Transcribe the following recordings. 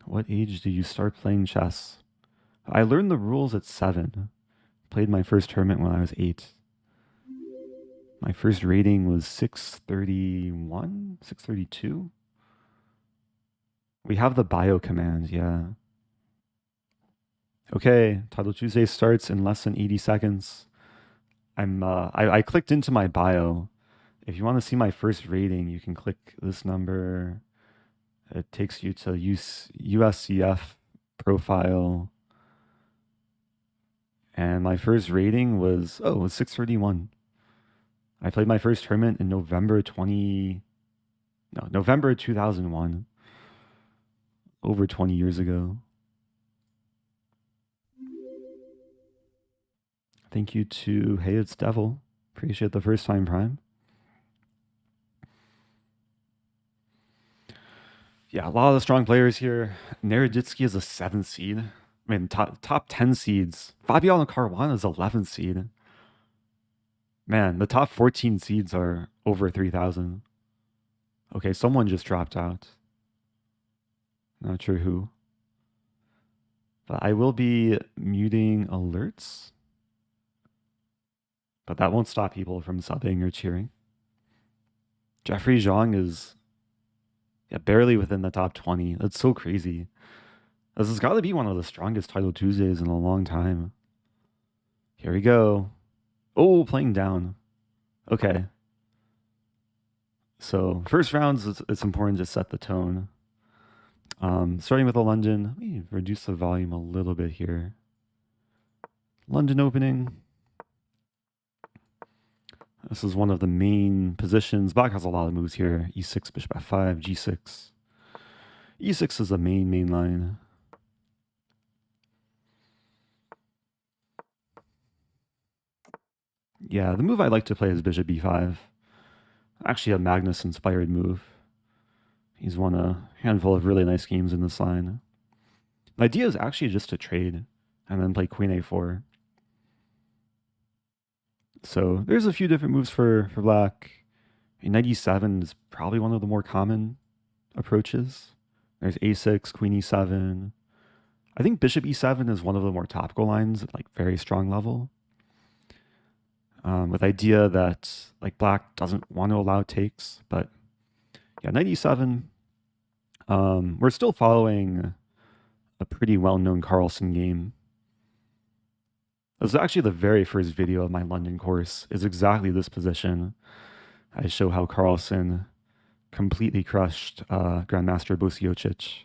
What age do you start playing chess? I learned the rules at 7. Played my first tournament when I was 8. My first rating was 631, 632. We have the bio command, yeah. Okay, Title Tuesday starts in less than 80 seconds. I clicked into my bio. If you want to see my first rating, you can click this number. It takes you to USCF profile. And my first rating was, it was 631. I played my first tournament in November 2001. Over 20 years ago. Thank you to Hey It's Devil. Appreciate the first time prime. Yeah, a lot of the strong players here. Naroditsky is a 7th seed. I mean, top 10 seeds. Fabiano Caruana is 11th seed. Man, the top 14 seeds are over 3,000. Okay, someone just dropped out. Not sure who. But I will be muting alerts. But that won't stop people from subbing or cheering. Jeffrey Zhang is barely within the top 20. That's so crazy. This has got to be one of the strongest Title Tuesdays in a long time. Here we go. Oh, playing down. Okay. So first rounds, it's important to set the tone. Starting with the London. Let me reduce the volume a little bit here. London opening. This is one of the main positions. Black has a lot of moves here. E6, bishop f5, g6. E6 is the main line. Yeah, the move I like to play is bishop b5. Actually a Magnus-inspired move. He's won a handful of really nice games in this line. The idea is actually just to trade and then play queen a4. So there's a few different moves for black. Knight e7 is probably one of the more common approaches. There's a6, queen e7. I think bishop e7 is one of the more topical lines at like very strong level. With the idea that like black doesn't want to allow takes, but yeah, knight e7. We're still following a pretty well-known Carlsen game. This is actually the very first video of my London course, is exactly this position. I show how Carlsen completely crushed Grandmaster Bosiocic.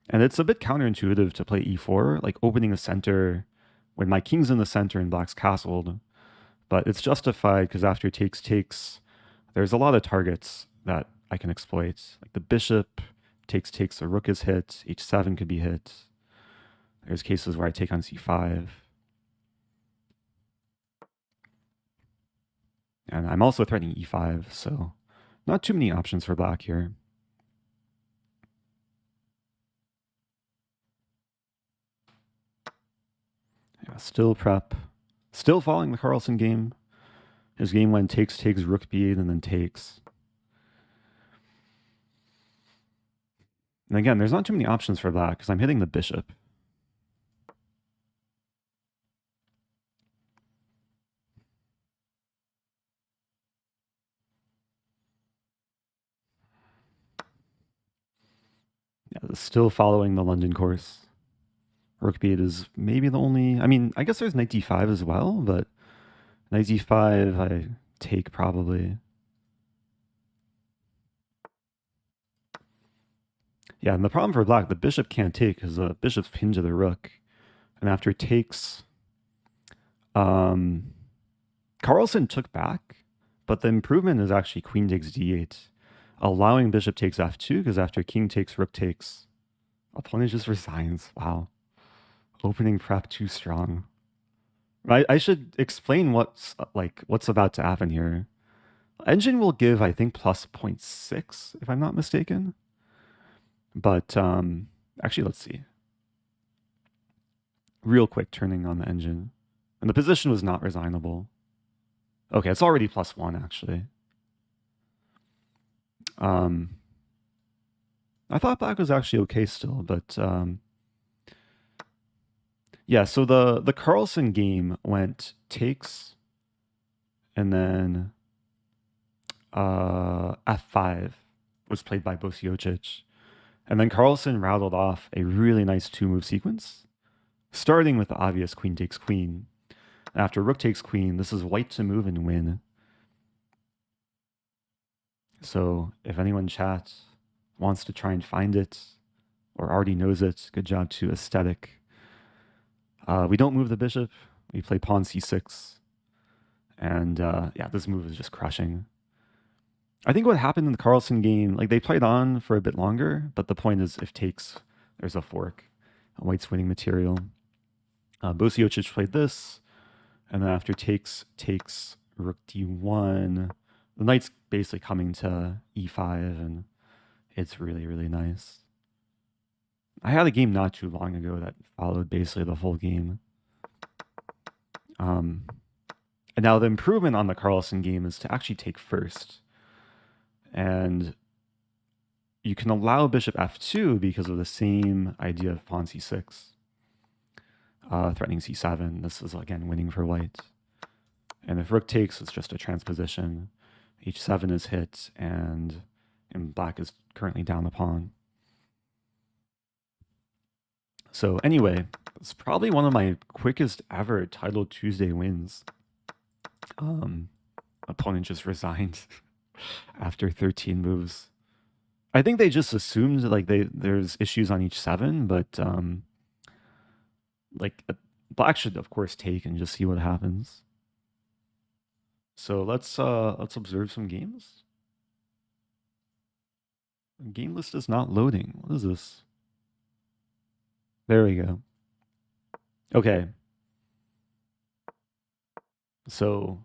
And it's a bit counterintuitive to play e4, like opening a center when my king's in the center and black's castled. But it's justified because after takes, there's a lot of targets that I can exploit. Like the bishop takes, the rook is hit, h7 could be hit. There's cases where I take on c5. And I'm also threatening e5, so not too many options for black here. Yeah, still prep. Still following the Carlsen game. His game went takes, rook b8, and then takes. And again, there's not too many options for black because I'm hitting the bishop. Yeah, still following the London course. Rook b8 is maybe the only... I mean, I guess there's knight d5 as well, but knight d5 I take probably. Yeah, and the problem for black, the bishop can't take because the bishop's pinned to the rook. And after takes, Carlsen took back, but the improvement is actually queen takes d8, allowing bishop takes f2 because after king takes, rook takes, opponent just resigns. Wow. Opening prep too strong. I should explain what's about to happen here. Engine will give, I think, plus 0.6, if I'm not mistaken. But actually, let's see. Real quick, turning on the engine. And the position was not resignable. Okay, it's already plus 1, actually. I thought black was actually okay still, but yeah. So the Carlsen game went takes and then f5 was played by Bosiocic, and then Carlsen rattled off a really nice two-move sequence, starting with the obvious queen takes queen. After rook takes queen, this is white to move and win. So if anyone in chat wants to try and find it or already knows it, good job to Aesthetic. We don't move the bishop. We play pawn c6. And yeah, this move is just crushing. I think what happened in the Carlsen game, like they played on for a bit longer, but the point is if takes, there's a fork. White's winning material. Bosiocic played this, and then after takes rook d1. The knight's basically coming to e5, and it's really, really nice. I had a game not too long ago that followed basically the whole game. And now the improvement on the Carlsen game is to actually take first. And you can allow bishop f2 because of the same idea of pawn c6. Threatening c7. This is, again, winning for white. And if rook takes, it's just a transposition. h7 is hit, and black is currently down the pawn. So anyway, it's probably one of my quickest ever Title Tuesday wins. Opponent just resigned after 13 moves. I think they just assumed like there's issues on each 7, but like black should of course take and just see what happens. So let's observe some games. The game list is not loading. What is this? There we go. Okay. So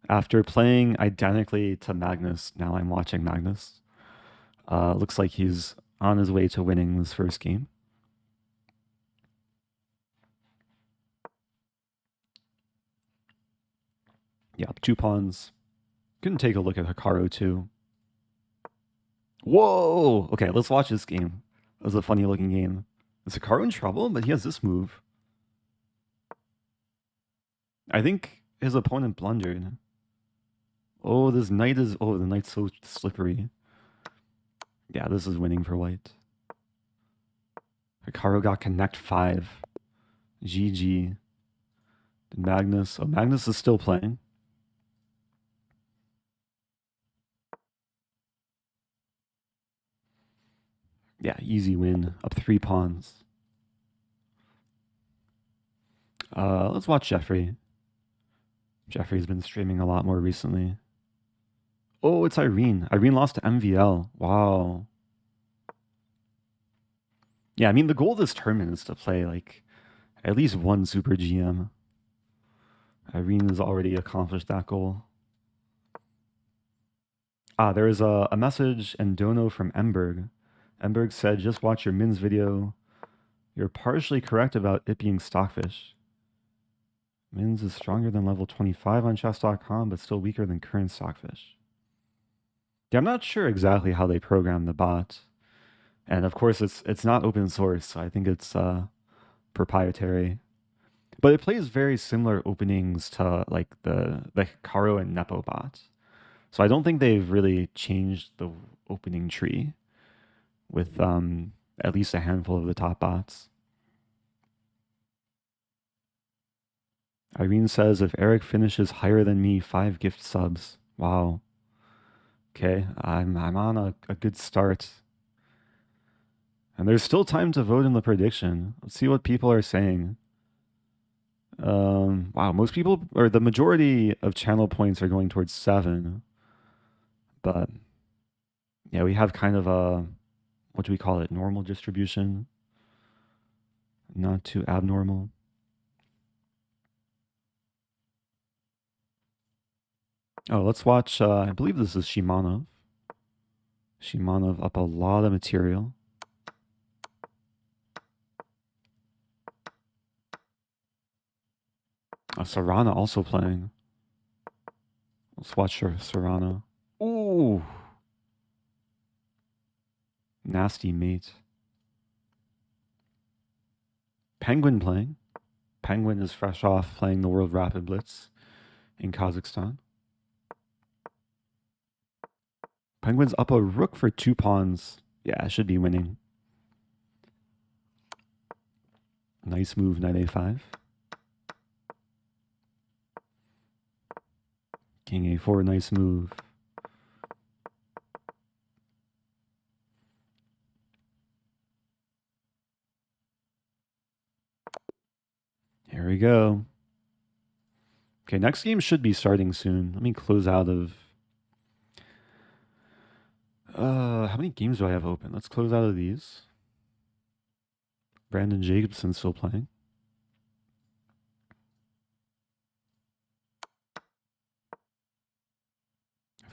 after playing identically to Magnus, now I'm watching Magnus. Looks like he's on his way to winning this first game. Yeah, 2 pawns. Couldn't take a look at Hikaru too. Whoa! Okay, let's watch this game. That was a funny looking game. Is Hikaru in trouble? But he has this move. I think his opponent blundered. Oh, this knight is... Oh, the knight's so slippery. Yeah, this is winning for white. Hikaru got connect 5. GG. Magnus... Oh, Magnus is still playing. Yeah, easy win. Up 3 pawns. Let's watch Jeffrey. Jeffrey's been streaming a lot more recently. Oh, it's Irene. Irene lost to MVL. Wow. Yeah, I mean, the goal of this tournament is to play, like, at least one Super GM. Irene has already accomplished that goal. There is a message and dono from Emberg. Emberg said, just watch your Min's video. You're partially correct about it being Stockfish. Mins is stronger than level 25 on chess.com, but still weaker than current Stockfish. Yeah, I'm not sure exactly how they program the bot. And of course, it's not open source, so I think it's proprietary. But it plays very similar openings to like the Hikaru and Nepo bot. So I don't think they've really changed the opening tree with at least a handful of the top bots. Irene says, if Eric finishes higher than me, 5 gift subs. Wow. Okay, I'm on a good start. And there's still time to vote in the prediction. Let's see what people are saying. Wow, most people, or the majority of channel points are going towards 7. But yeah, we have kind of a, what do we call it? Normal distribution. Not too abnormal. Oh, let's watch, I believe this is Shimanov. Shimanov up a lot of material. Sarana also playing. Let's watch Sarana. Ooh. Nasty mate. Penguin playing. Penguin is fresh off playing the World Rapid Blitz in Kazakhstan. Penguin's up a rook for 2 pawns. Yeah, should be winning. Nice move, knight a5. King a4, nice move. Here we go. Okay, next game should be starting soon. Let me close out of... how many games do I have open? Let's close out of these. Brandon Jacobson still playing.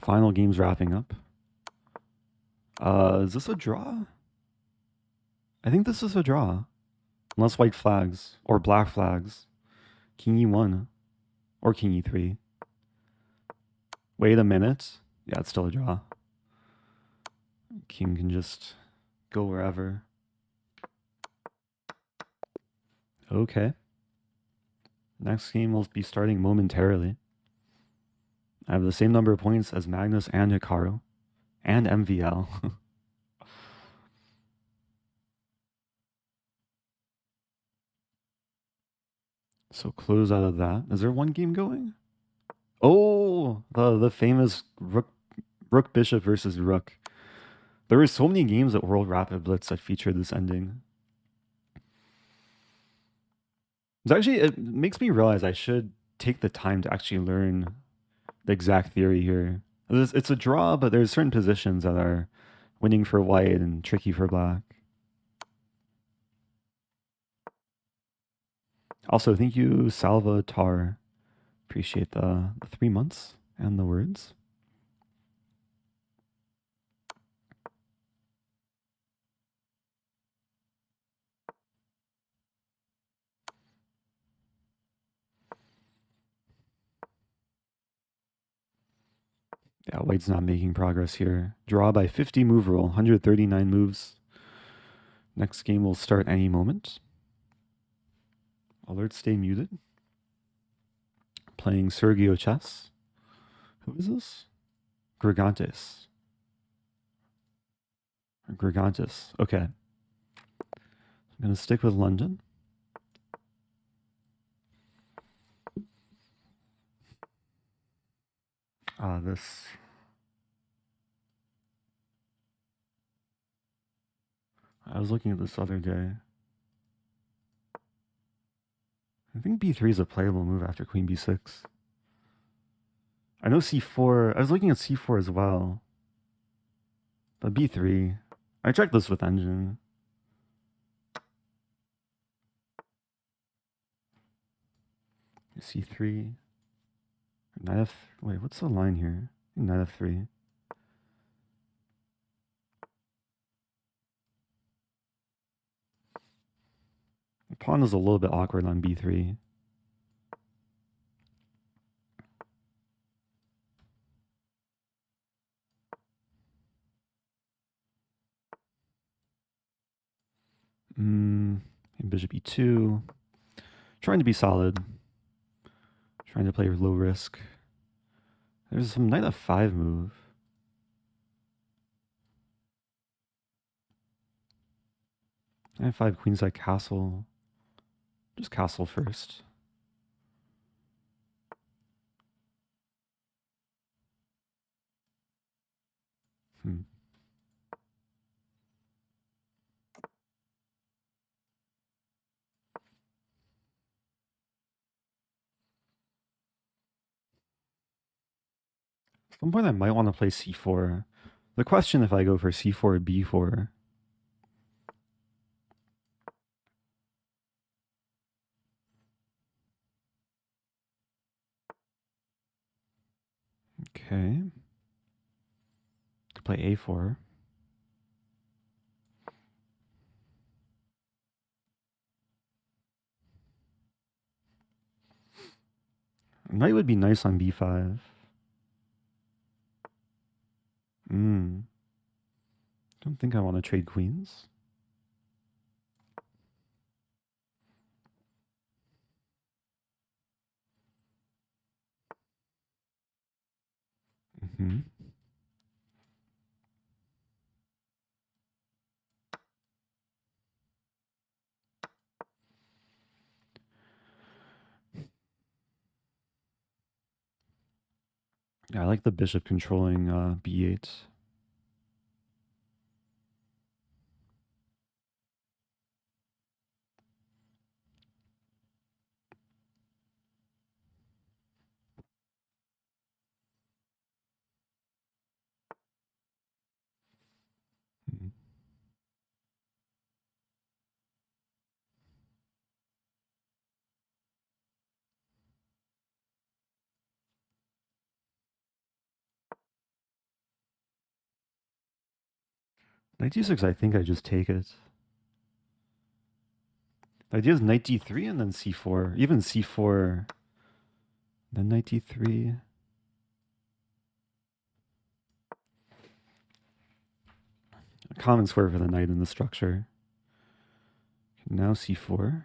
Final game's wrapping up. Is this a draw? I think this is a draw. Unless white flags or black flags. King e1 or king e3. Wait a minute. Yeah, it's still a draw. King can just go wherever. Okay. Next game will be starting momentarily. I have the same number of points as Magnus and Hikaru. And MVL. So close out of that. Is there one game going? Oh, the famous Rook Bishop versus Rook. There were so many games at World Rapid Blitz that featured this ending. It makes me realize I should take the time to actually learn the exact theory here. It's a draw, but there's certain positions that are winning for white and tricky for black. Also, thank you, Salvatore. Appreciate the 3 months and the words. Yeah, white's not making progress here. Draw by 50 move rule, 139 moves. Next game will start any moment. Alerts stay muted. Playing Sergio Chess. Who is this? Grigantes. Grigantes. Okay. I'm going to stick with London. This. I was looking at this other day. I think b3 is a playable move after queen b6. I know c4. I was looking at c4 as well. But b3. I checked this with engine. c3. Knight f. Wait, what's the line here? Knight f3. The pawn is a little bit awkward on b3. Bishop e2. Trying to be solid. Trying to play low risk. There's some knight f5 move. Knight f5, queenside castle. Just castle first. At some point I might want to play c4. The question if I go for c4 or b4. Okay. Could play a4. Knight would be nice on b5. Don't think I want to trade queens. Mm-hmm. Yeah, I like the bishop controlling b8. Mm. Knight d6, I think I just take it. The idea is knight d3 and then c4. Even c4, then knight d3. A common square for the knight in the structure. Now c4.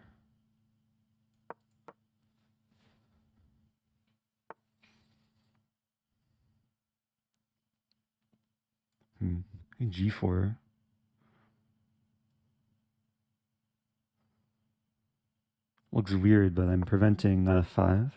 G4. Looks weird, but I'm preventing knight f5.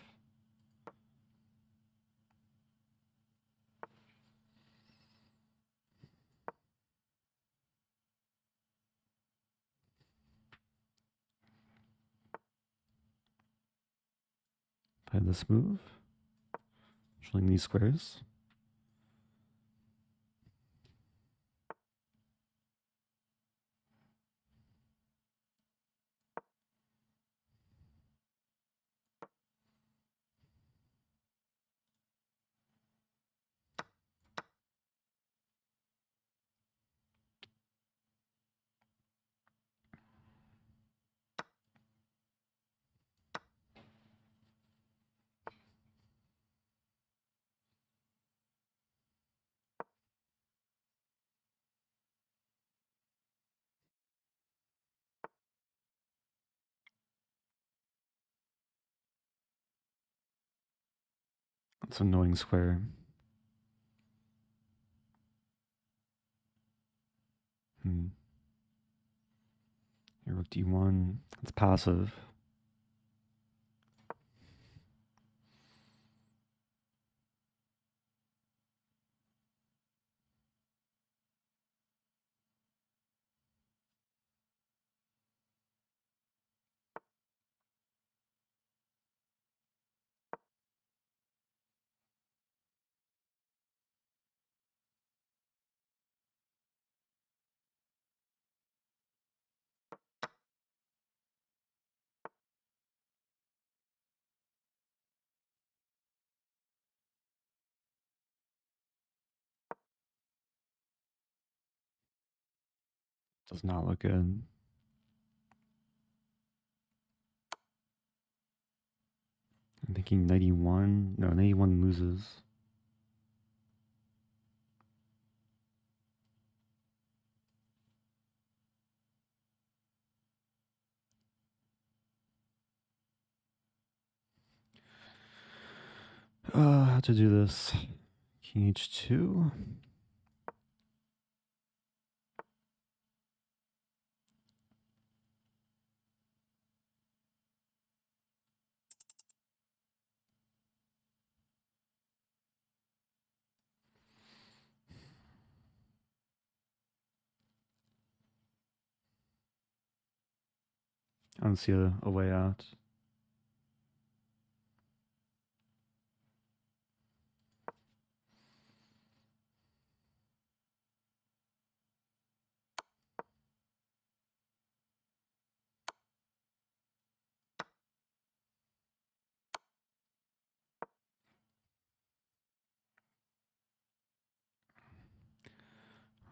Play this move. Showing these squares. That's an annoying square. Rook d1. It's passive. Does not look good. I'm thinking knight e1. No, knight e1 loses. How to do this? King h2. I don't see a way out.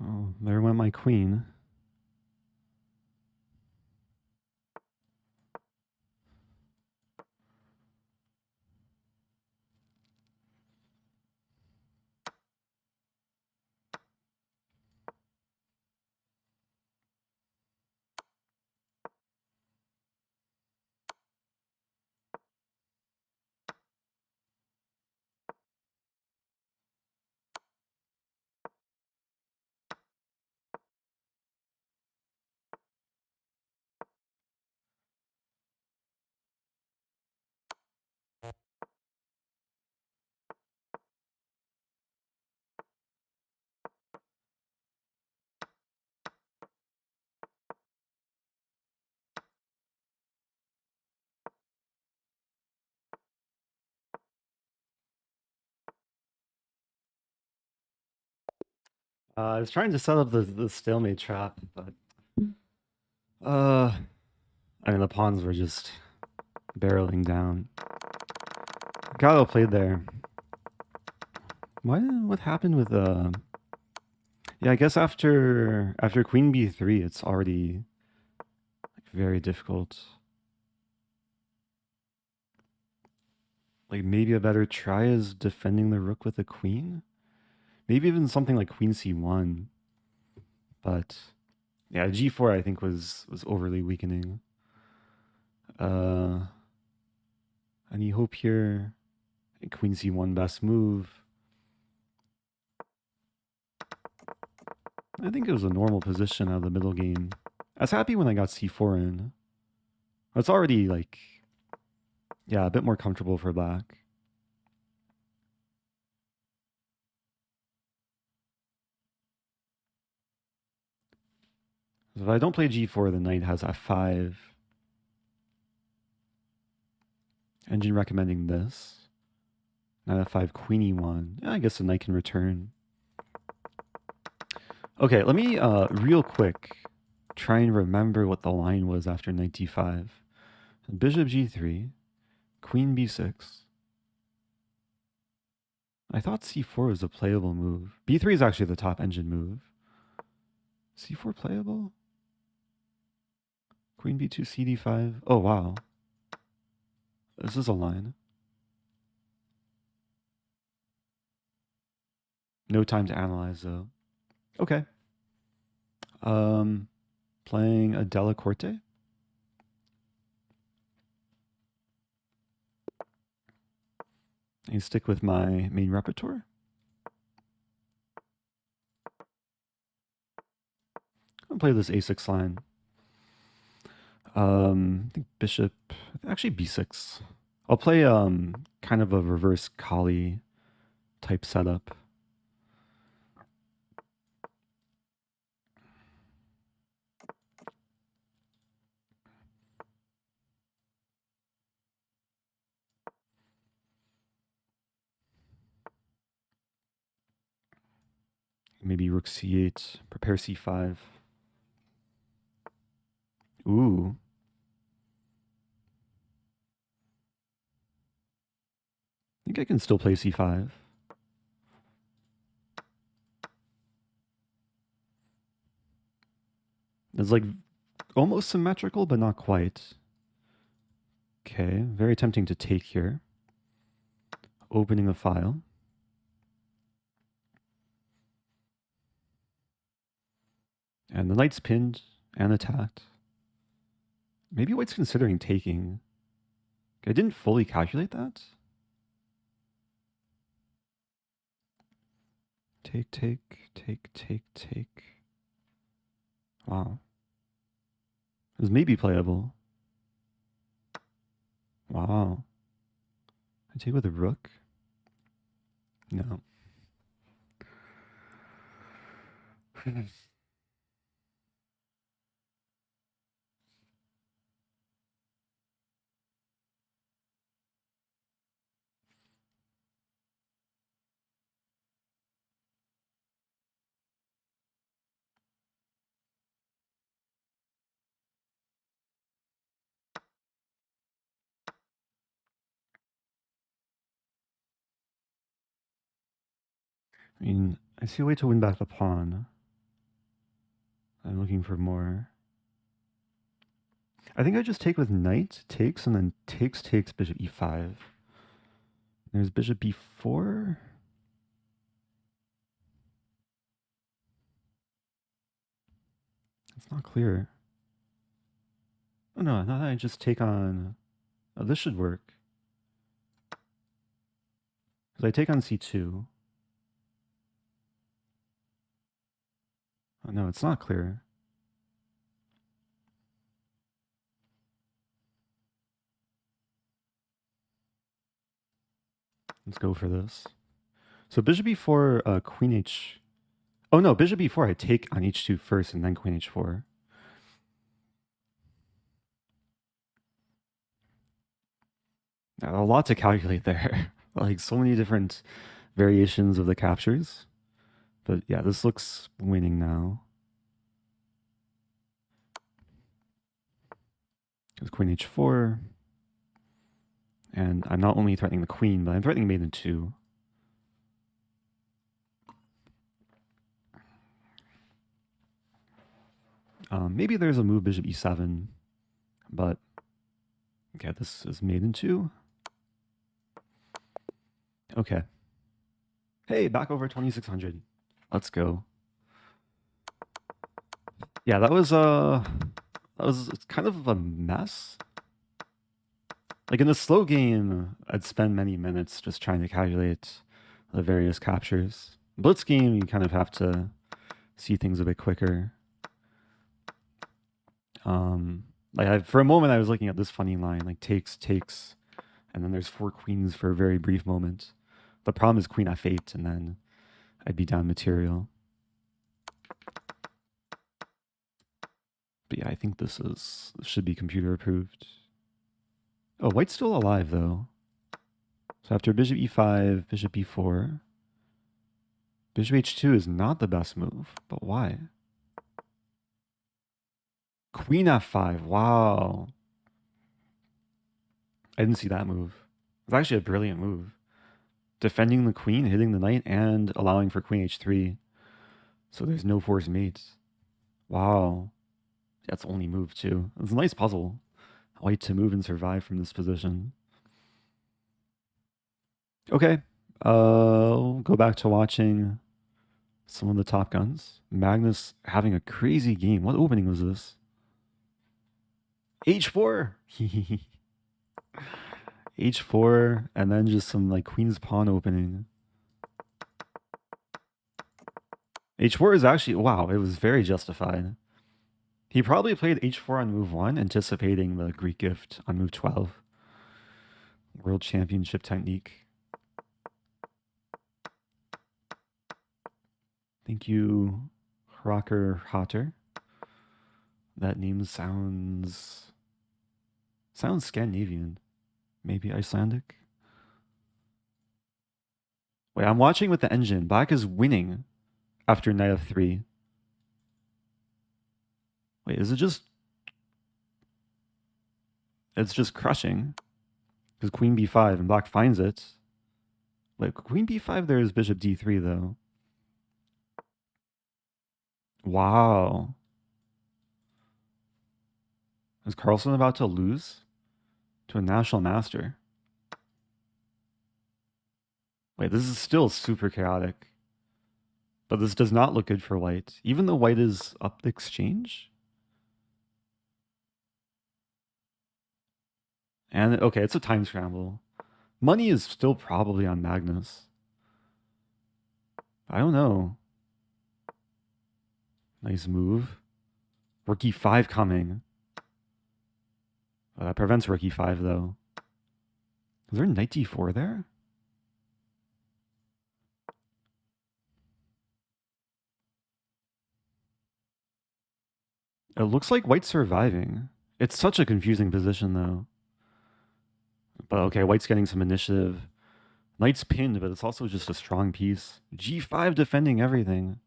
Oh, there went my queen. I was trying to set up the stalemate trap, but uh, I mean the pawns were just barreling down. Gallo played there. What happened with Yeah, I guess after Queen B3, it's already like, very difficult. Like maybe a better try is defending the rook with a queen. Maybe even something like Queen C1. But yeah, G4 I think was overly weakening. Uh, any hope here? Queen C1 best move. I think it was a normal position out of the middle game. I was happy when I got C4 in. It's already like, yeah, a bit more comfortable for black. So if I don't play G4, the knight has F5. Engine recommending this. Knight F5, Queen E1. Yeah, I guess the knight can return. Okay, let me real quick try and remember what the line was after knight D5. Bishop G3, Queen B6. I thought C4 was a playable move. B3 is actually the top engine move. C4 playable? Queen B2, CD5. Oh, wow. This is a line. No time to analyze, though. Okay. Playing a Della Corte. And stick with my main repertoire. I'll play this A6 line. I think bishop, actually B6. I'll play kind of a reverse Kali type setup. Maybe rook C8, prepare C5. Ooh. I think I can still play C5. It's like almost symmetrical, but not quite. Okay, very tempting to take here. Opening the file. And the knight's pinned and attacked. Maybe white's considering taking. I didn't fully calculate that. Take, take, take, take, take. Wow. It was maybe playable. Wow. I take with a rook? No. I mean, I see a way to win back the pawn. I'm looking for more. I think I just take with knight, takes, and then takes, takes, bishop e5. There's bishop b4. It's not clear. Oh no, now that I just take on... Oh, this should work. Because I take on c2. Oh no, it's not clear. Let's go for this. So bishop e4, queen h... Oh no, bishop e4, I take on h2 first and then queen h4. A lot to calculate there. Like so many different variations of the captures. But yeah, this looks winning now. It's queen h4. And I'm not only threatening the queen, but I'm threatening mate in 2. Maybe there's a move bishop e7, but okay, this is mate in 2. Okay. Hey, back over 2600. Let's go. Yeah, that was kind of a mess. Like in a slow game, I'd spend many minutes just trying to calculate the various captures. Blitz game, you kind of have to see things a bit quicker. For a moment, I was looking at this funny line, like takes, and then there's 4 queens for a very brief moment. The problem is queen f8, and then I'd be down material. But yeah, I think this should be computer approved. Oh, white's still alive though. So after bishop e5, bishop e4, bishop h2 is not the best move, but why? Queen f5, wow. I didn't see that move. It's actually a brilliant move. Defending the queen, hitting the knight, and allowing for queen h3. So there's no forced mates. Wow. That's the only move too. It's a nice puzzle. White to move and survive from this position. Okay. We'll go back to watching some of the top guns. Magnus having a crazy game. What opening was this? H4. H4, and then just some like queen's pawn opening. H4 is actually, wow, it was very justified. He probably played H4 on move 1, anticipating the Greek gift on move 12. World Championship technique. Thank you, Rocker Hotter. That name sounds Scandinavian. Maybe Icelandic. Wait, I'm watching with the engine. Black is winning after knight f3. Wait, is it just... It's just crushing. Because queen b5 and black finds it. Wait, queen b5 there is bishop d3 though. Wow. Is Carlsen about to lose to a national master? Wait, this is still super chaotic. But this does not look good for white. Even though white is up the exchange? And okay, it's a time scramble. Money is still probably on Magnus. I don't know. Nice move. Rook e5 coming. That prevents rook e5 though. Is there knight d4 there? It looks like white's surviving. It's such a confusing position though. But okay, white's getting some initiative. Knight's pinned, but it's also just a strong piece. g5 defending everything.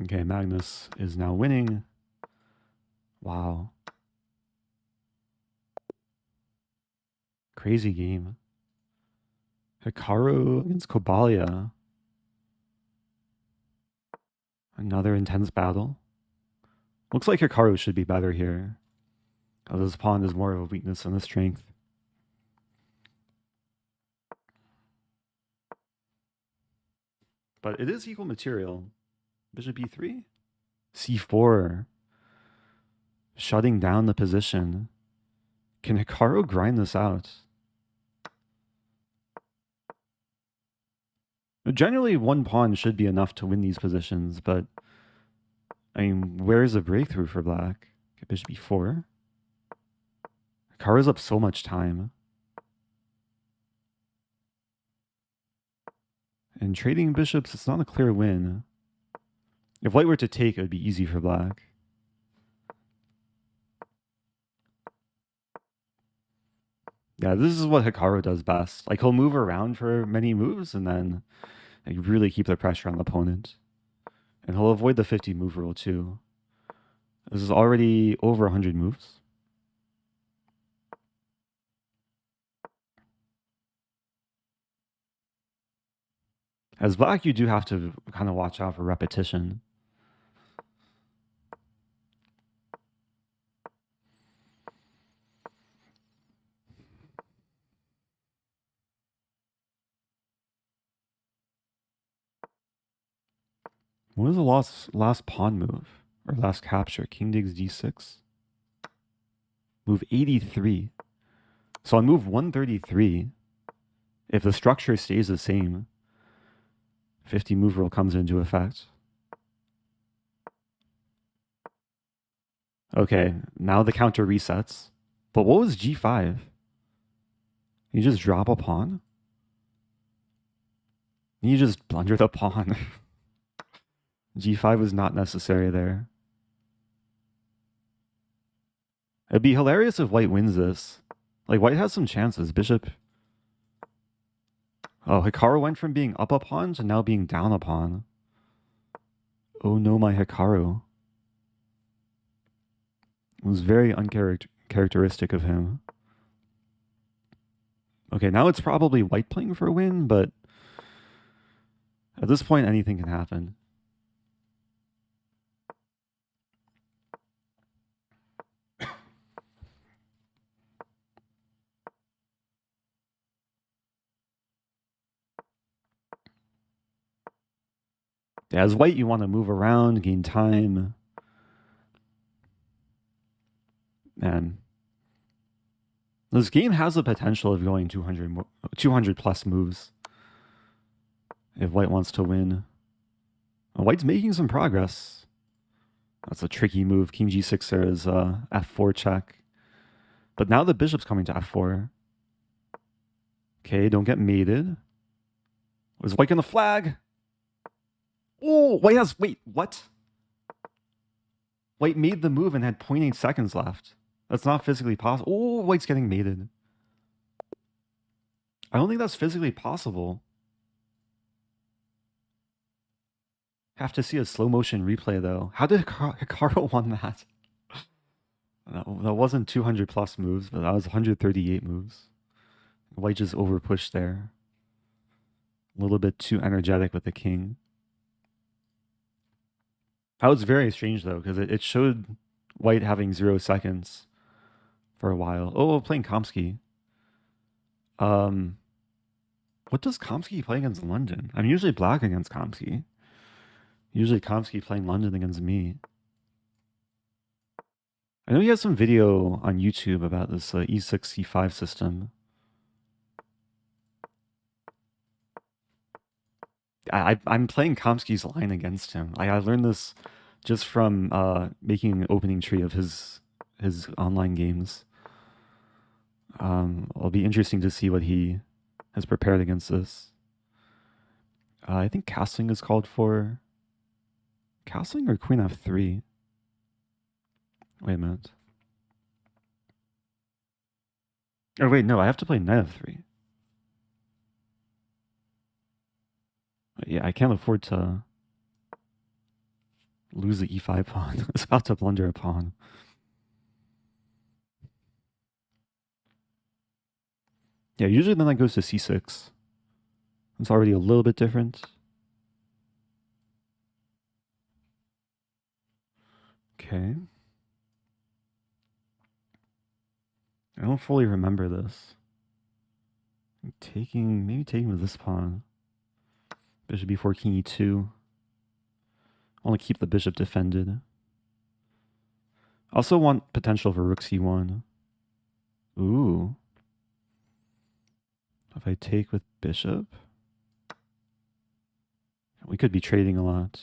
Okay, Magnus is now winning. Wow. Crazy game. Hikaru against Kobalia. Another intense battle. Looks like Hikaru should be better here. This pawn is more of a weakness than a strength. But it is equal material. Bishop e3? c4. Shutting down the position. Can Hikaru grind this out? Generally, one pawn should be enough to win these positions, but I mean, where's the breakthrough for black? Okay, bishop e4. Hikaru's up so much time. And trading bishops, it's not a clear win. If white were to take, it would be easy for black. Yeah, this is what Hikaru does best. Like, he'll move around for many moves and then like, really keep the pressure on the opponent. And he'll avoid the 50 move rule too. This is already over 100 moves. As black, you do have to kind of watch out for repetition. What was the last pawn move? Or last capture? King digs d6? Move 83. So on move 133, if the structure stays the same, 50 move rule comes into effect. Okay, now the counter resets. But what was g5? You just drop a pawn? You just blunder the pawn. g5 was not necessary there. It'd be hilarious if white wins this. Like, white has some chances. Bishop. Oh, Hikaru went from being up a pawn to now being down a pawn. Oh no, my Hikaru. It was very uncharacteristic of him. Okay, now it's probably white playing for a win, but at this point, anything can happen. Yeah, as white, you want to move around, gain time. And this game has the potential of going 200 plus moves if white wants to win. Well, white's making some progress. That's a tricky move. King g6 there is f4 check. But now the bishop's coming to f4. Okay, don't get mated. Was white gonna flag? Oh, white has... Wait, what? White made the move and had 0.8 seconds left. That's not physically possible. Oh, white's getting mated. I don't think that's physically possible. Have to see a slow motion replay though. How did Hikaru won that? That wasn't 200 plus moves, but that was 138 moves. White just over pushed there. A little bit too energetic with the king. That was very strange though, because it showed white having 0 seconds for a while. Oh, playing Komsky. What does Komsky play against London? I'm usually black against Komsky. Usually Komsky playing London against me. I know he has some video on YouTube about this e6, c5 system. I'm playing Komsky's line against him. I learned this just from making an opening tree of his online games. It'll be interesting to see what he has prepared against this. I think castling is called for. Castling or queen f3? Wait a minute. Oh wait, no, I have to play knight f3. Yeah, I can't afford to lose the e5 pawn. It's about to blunder a pawn. Yeah, usually then that goes to c6. It's already a little bit different. Okay. I don't fully remember this. Maybe taking with this pawn. Bishop b4, king e2. I want to keep the bishop defended. Also want potential for rook c1. Ooh. If I take with bishop, we could be trading a lot.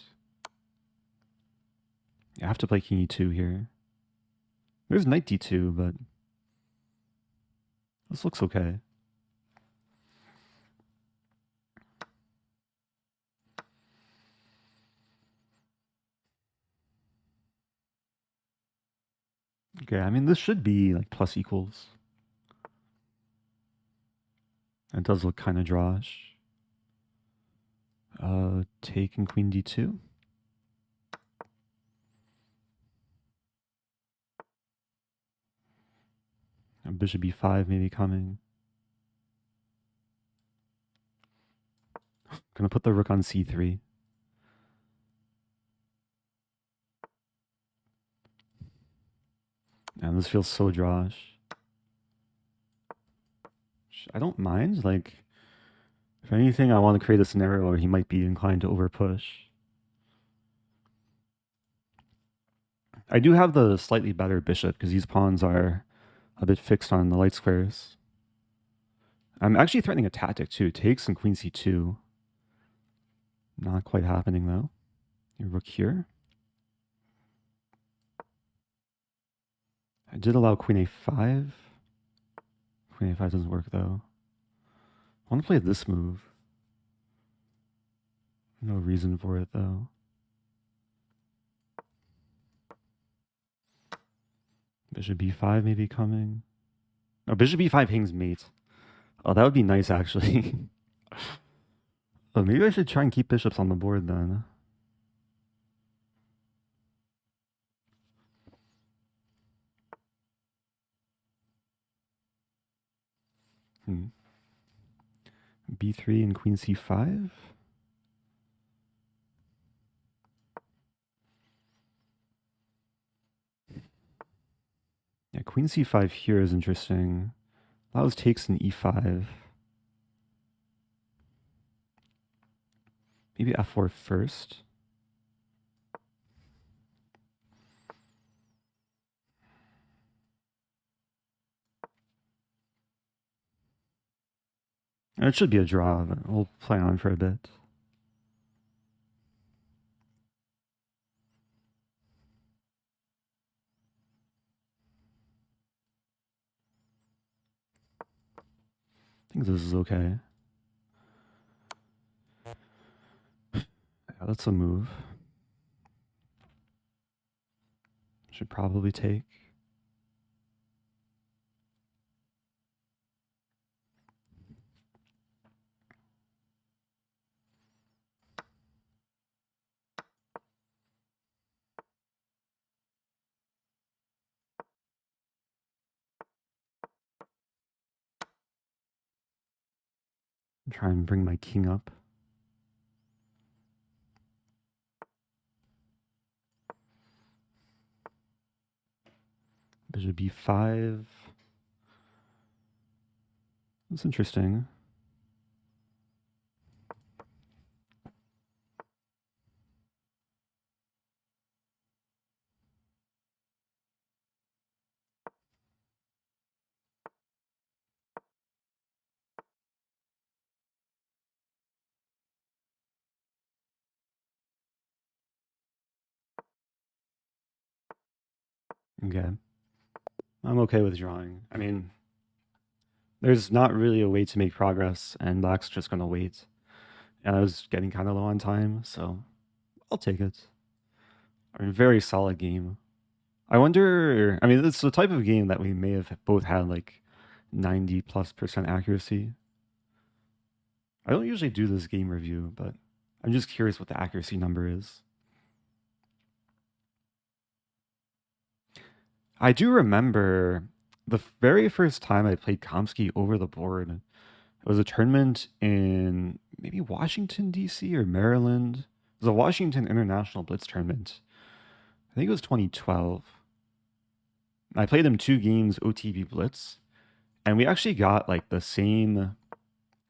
I have to play king e2 here. There's knight d2, but this looks okay. Okay, I mean, this should be like plus equals. It does look kind of drawish. Taking queen d2. And bishop b5 maybe coming. Gonna put the rook on c3. And this feels so drawish. I don't mind. Like, if anything, I want to create a scenario where he might be inclined to overpush. I do have the slightly better bishop because these pawns are a bit fixed on the light squares. I'm actually threatening a tactic too. Takes and queen c2. Not quite happening though. Your rook here. I did allow queen a5. Queen a5 doesn't work though. I want to play this move. No reason for it though. Bishop b5 maybe coming. Oh, bishop b5 hangs mate. Oh, that would be nice actually. Oh, maybe I should try and keep bishops on the board then. B3 and queen c5. Yeah, queen c5 here is interesting. Allows takes an e5. Maybe f4 first. And it should be a draw, but we'll play on for a bit. I think this is okay. Yeah, that's a move. Should probably take. Try and bring my king up. Bishop b5. That's interesting. Okay. I'm okay with drawing. I mean, there's not really a way to make progress, and black's just going to wait. And I was getting kind of low on time, so I'll take it. I mean, very solid game. I wonder, I mean, it's the type of game that we may have both had like 90+% accuracy. I don't usually do this game review, but I'm just curious what the accuracy number is. I do remember the very first time I played Komsky over the board. It was a tournament in maybe Washington, D.C. or Maryland. It was a Washington International Blitz tournament. I think it was 2012. I played him 2 games OTB Blitz, and we actually got like the same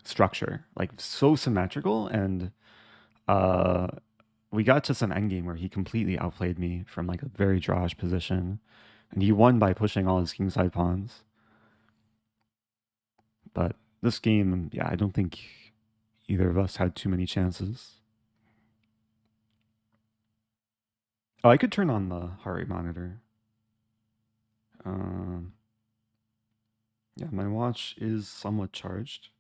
structure, like so symmetrical, and uh, we got to some endgame where he completely outplayed me from like a very drawish position, and he won by pushing all his kingside pawns. But this game, yeah, I don't think either of us had too many chances. Oh, I could turn on the heart rate monitor. Um, yeah, my watch is somewhat charged.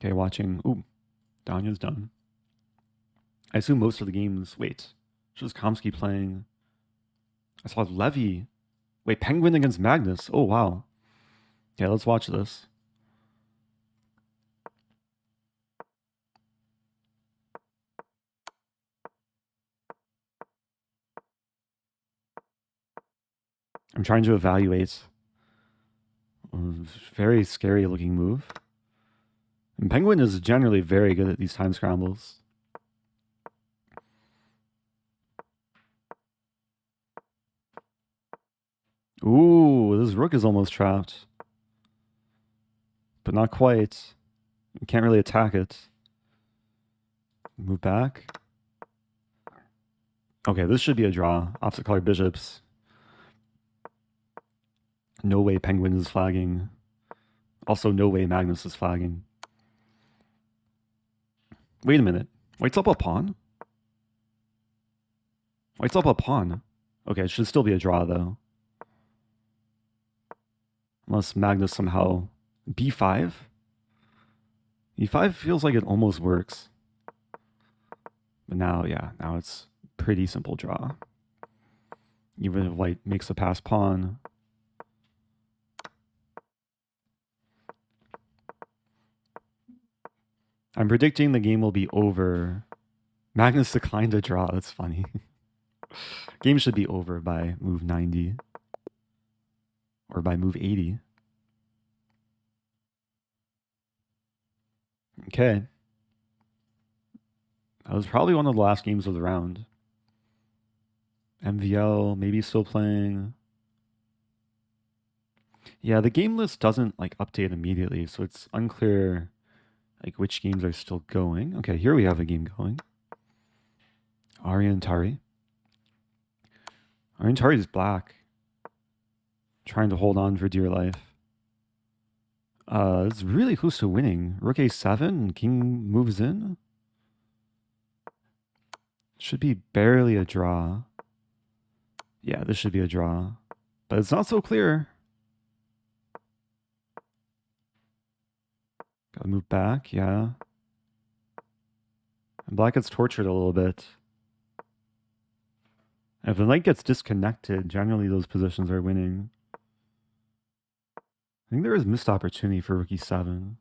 Okay, watching. Ooh, Danya's done. I assume most of the games. Wait, just Komsky playing. I saw Levy. Wait, Penguin against Magnus. Oh wow. Yeah, let's watch this. I'm trying to evaluate. Very scary looking move. And Penguin is generally very good at these time scrambles. Ooh, this rook is almost trapped. But not quite. You can't really attack it. Move back. Okay, this should be a draw. Opposite color bishops. No way Penguin is flagging. Also, no way Magnus is flagging. Wait a minute. White's up a pawn? White's up a pawn. Okay, it should still be a draw, though. Unless Magnus somehow... b5? e5 feels like it almost works. But now, yeah, now it's pretty simple draw. Even if white makes a pass pawn. I'm predicting the game will be over. Magnus declined a draw. That's funny. Game should be over by move 90. Or by move 80. Okay. That was probably one of the last games of the round. MVL, maybe still playing. Yeah, the game list doesn't like update immediately, so it's unclear like which games are still going. Okay, here we have a game going. Aryan Tari. Aryan Tari is black. Trying to hold on for dear life. It's really close to winning. Rook a7, king moves in. Should be barely a draw. Yeah, this should be a draw. But it's not so clear. Gotta move back, yeah. And black gets tortured a little bit. And if the knight gets disconnected, generally those positions are winning. I think there is missed opportunity for rook e7.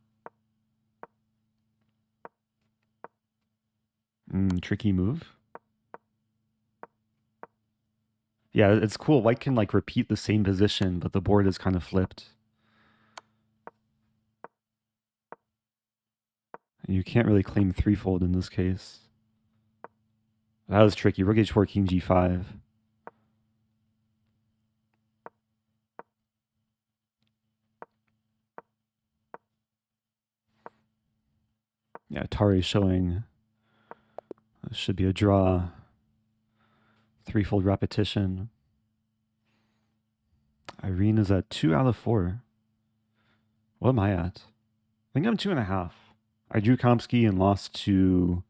Tricky move. Yeah, it's cool. White can like repeat the same position, but the board is kind of flipped. And you can't really claim threefold in this case. That was tricky. Rook h4, king g5. Yeah, Tari showing this should be a draw. Threefold repetition. Irene is at 2 out of 4. What am I at? I think I'm 2.5. I drew Komsky and lost to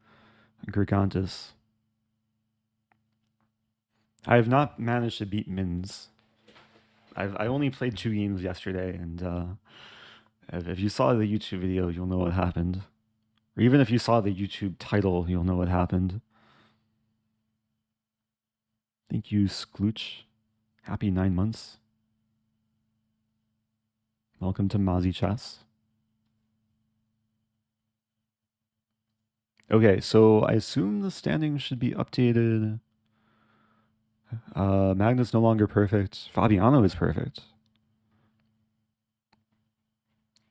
Grigantis. I have not managed to beat Mins. I only played 2 games yesterday, and if you saw the YouTube video, you'll know what happened. Or even if you saw the YouTube title, you'll know what happened. Thank you, Sklooch. Happy 9 months. Welcome to Mozzie Chess. Okay, so I assume the standings should be updated. Magnus no longer perfect. Fabiano is perfect.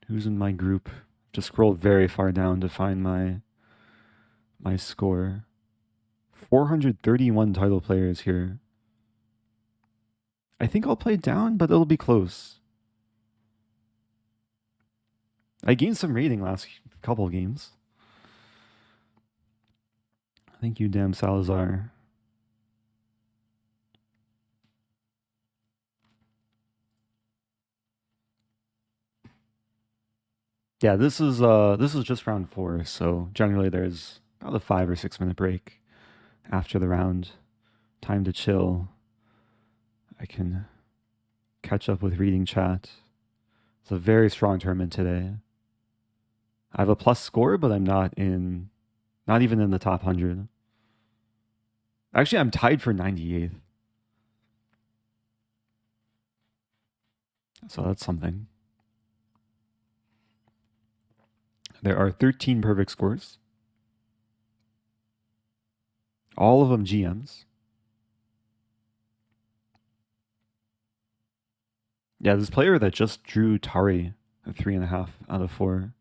Who's in my group? Just scrolled very far down to find my score. 431 title players here. I think I'll play down, but it'll be close. I gained some rating last couple games. Thank you, damn Salazar. Yeah, this is just round 4, so generally there's about a 5 or 6 minute break after the round. Time to chill. I can catch up with reading chat. It's a very strong tournament today. I have a plus score, but I'm not even in the top 100. Actually, I'm tied for 98th. So that's something. There are 13 perfect scores, all of them GMs. Yeah, this player that just drew Tari a 3.5 out of 4.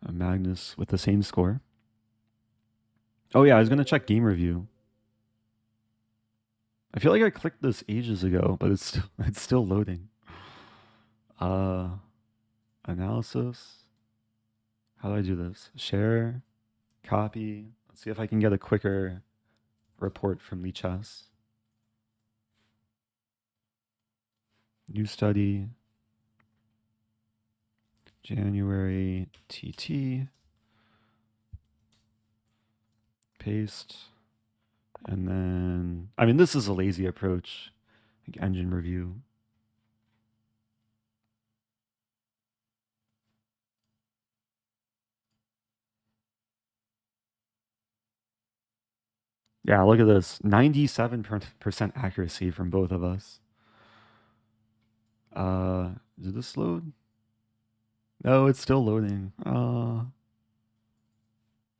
Magnus with the same score. Oh yeah, I was gonna check game review. I feel like I clicked this ages ago, but it's still loading. Uh, analysis. How do I do this? Share, copy. Let's see if I can get a quicker report from Lichess. New study. January TT. Paste. And then, I mean, this is a lazy approach. Like engine review. Yeah, look at this. 97% accuracy from both of us. Did this load? No, it's still loading.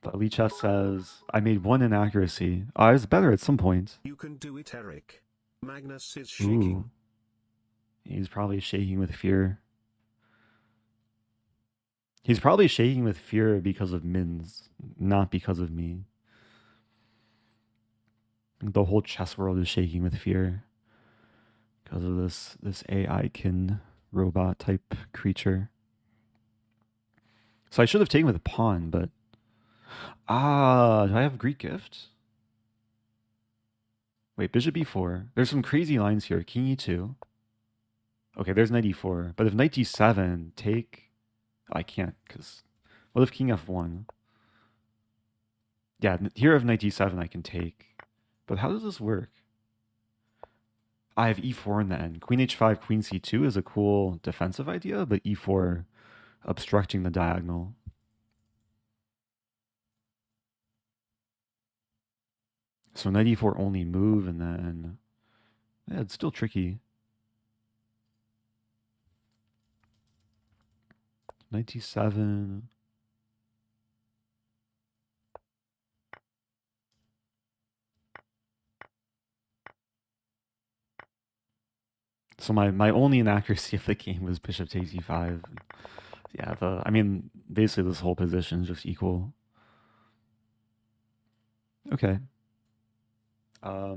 But Lichess says, I made one inaccuracy. I was better at some point. You can do it, Eric. Magnus is Ooh. shaking. He's probably shaking with fear. He's probably shaking with fear because of Mins, not because of me. The whole chess world is shaking with fear because of this AI-kin robot type creature. So I should have taken with a pawn, but do I have Greek gift? Wait, bishop e4. There's some crazy lines here. King e2. Okay, there's knight e4. But if knight d7, take... I can't, because... What if king f1? Yeah, here of knight d7 I can take. But how does this work? I have e4 in the end. Queen h5, queen c2 is a cool defensive idea, but e4 obstructing the diagonal. So knight e4 only move, and then... Yeah, it's still tricky. Knight d7... So my only inaccuracy of the game was bishop takes e5. Yeah, I mean, basically this whole position is just equal. Okay. I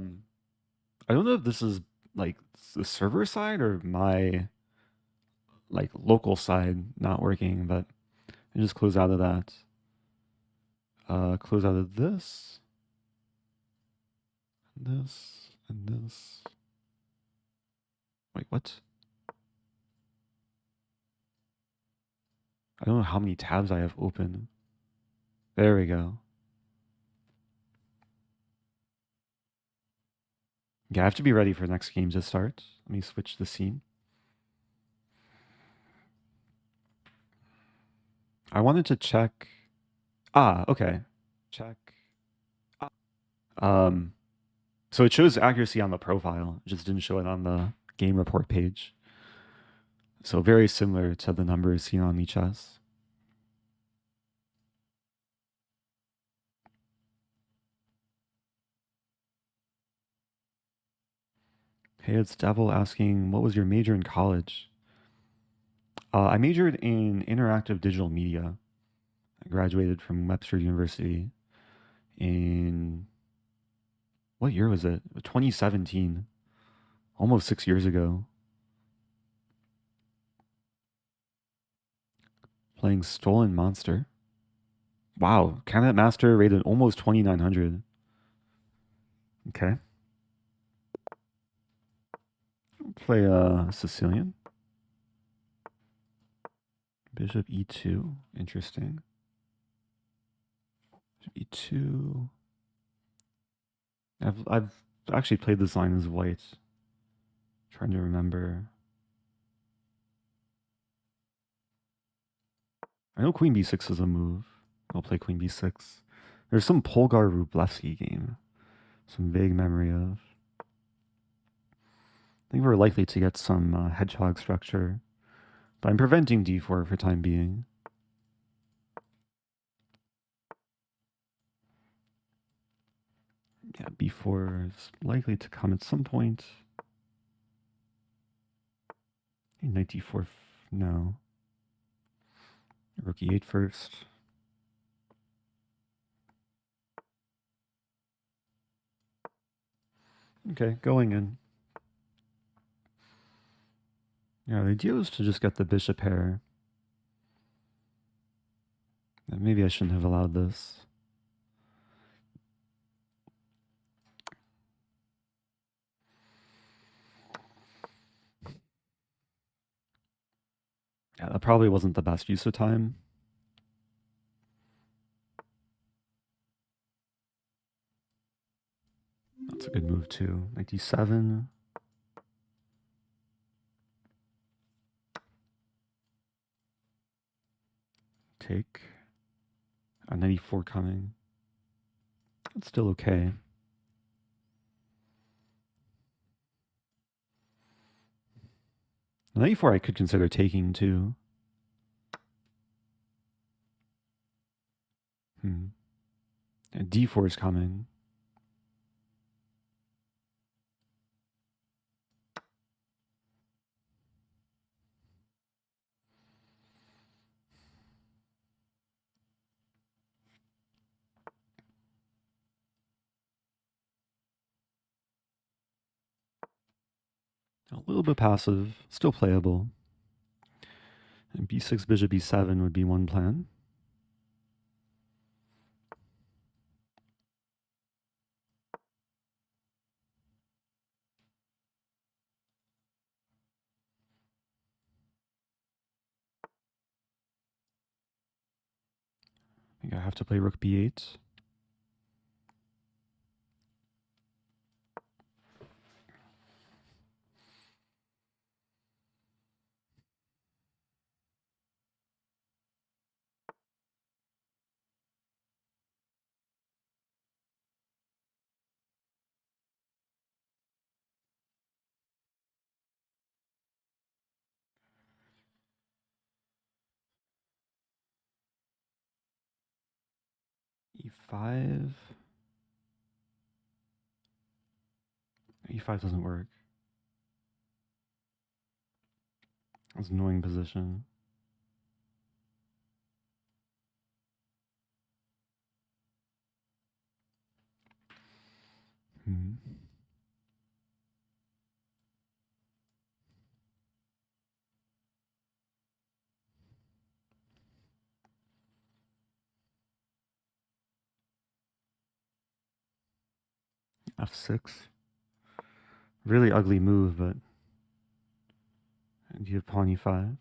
don't know if this is like the server side or my like local side not working, but I just close out of that. Close out of this, and this. Wait, what? I don't know how many tabs I have open. There we go. Yeah, I have to be ready for next game to start. Let me switch the scene. I wanted to check. Okay. Check. So it shows accuracy on the profile, it just didn't show it on the game report page. So very similar to the numbers seen on Lichess. Hey, it's Devil asking, what was your major in college? I majored in interactive digital media. I graduated from Webster University in, what year was it? 2017, almost 6 years ago. Playing Stolen Monster. Wow, Cabinet Master rated almost 2,900. Okay. Play Sicilian. Bishop e2. Interesting. E2. I've actually played this line as white. Trying to remember. I know queen b6 is a move. I'll play queen b6. There's some Polgar Rublevsky game. Some vague memory of. I think we're likely to get some hedgehog structure. But I'm preventing d4 for time being. Yeah, b4 is likely to come at some point. Knight d4, no. Rook e8 first. Okay, going in. Yeah, the idea was to just get the bishop pair. Maybe I shouldn't have allowed this. Yeah, that probably wasn't the best use of time. That's a good move too. Knight d7. Take. Knight e4 coming. It's still okay. Knight e4 I could consider taking too. And d4 is coming. A little bit passive, still playable. And b6, bishop b7 would be one plan. I think I have to play rook b8. e5. e5 doesn't work. That's an annoying position. f6. Really ugly move, but you have pawn e5.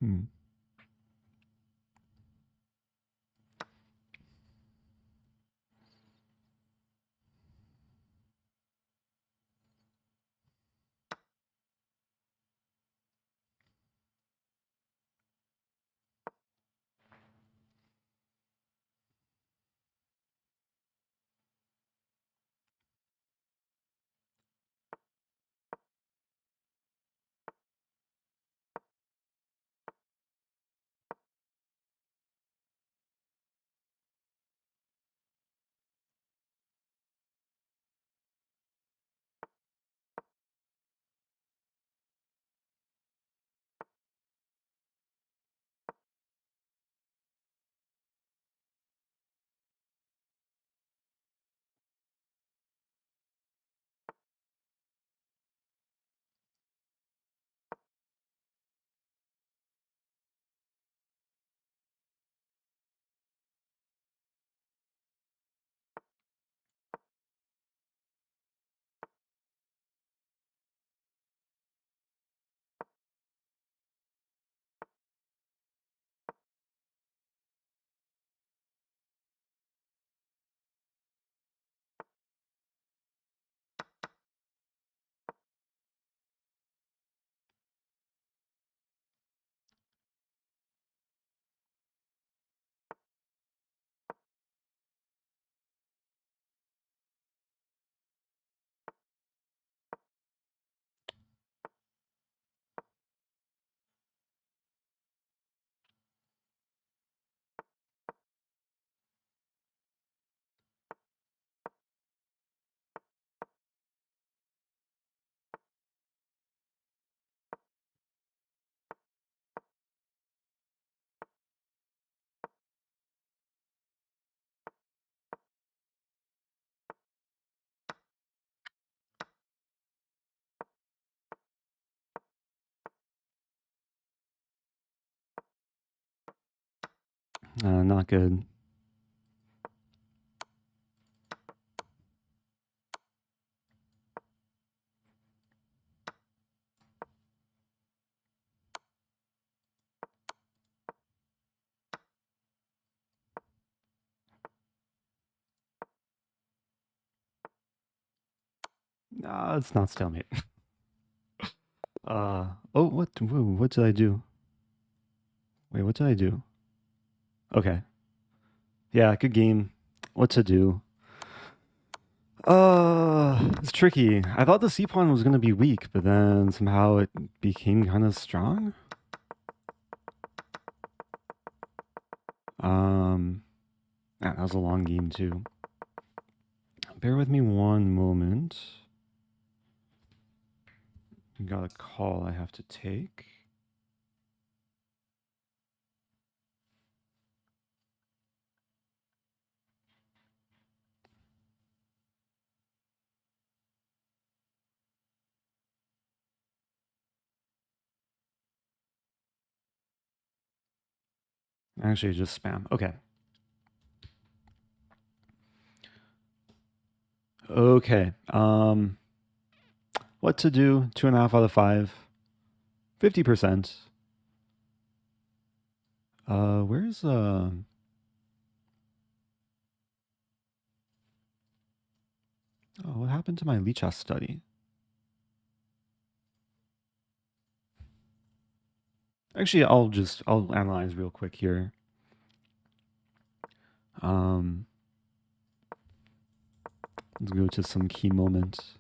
Hmm. Not good. It's not stalemate. Oh, what? Whoa, what did I do? Wait, what did I do? Okay. Yeah, good game. What to do? It's tricky. I thought the C pawn was gonna be weak, but then somehow it became kind of strong. Yeah, that was a long game too. Bear with me one moment. Got a call I have to take. Actually, just spam. Okay. Okay. What to do? 2.5 out of 5. 50%. Where's Oh, what happened to my Lichess study? Actually, I'll analyze real quick here. Let's go to some key moments.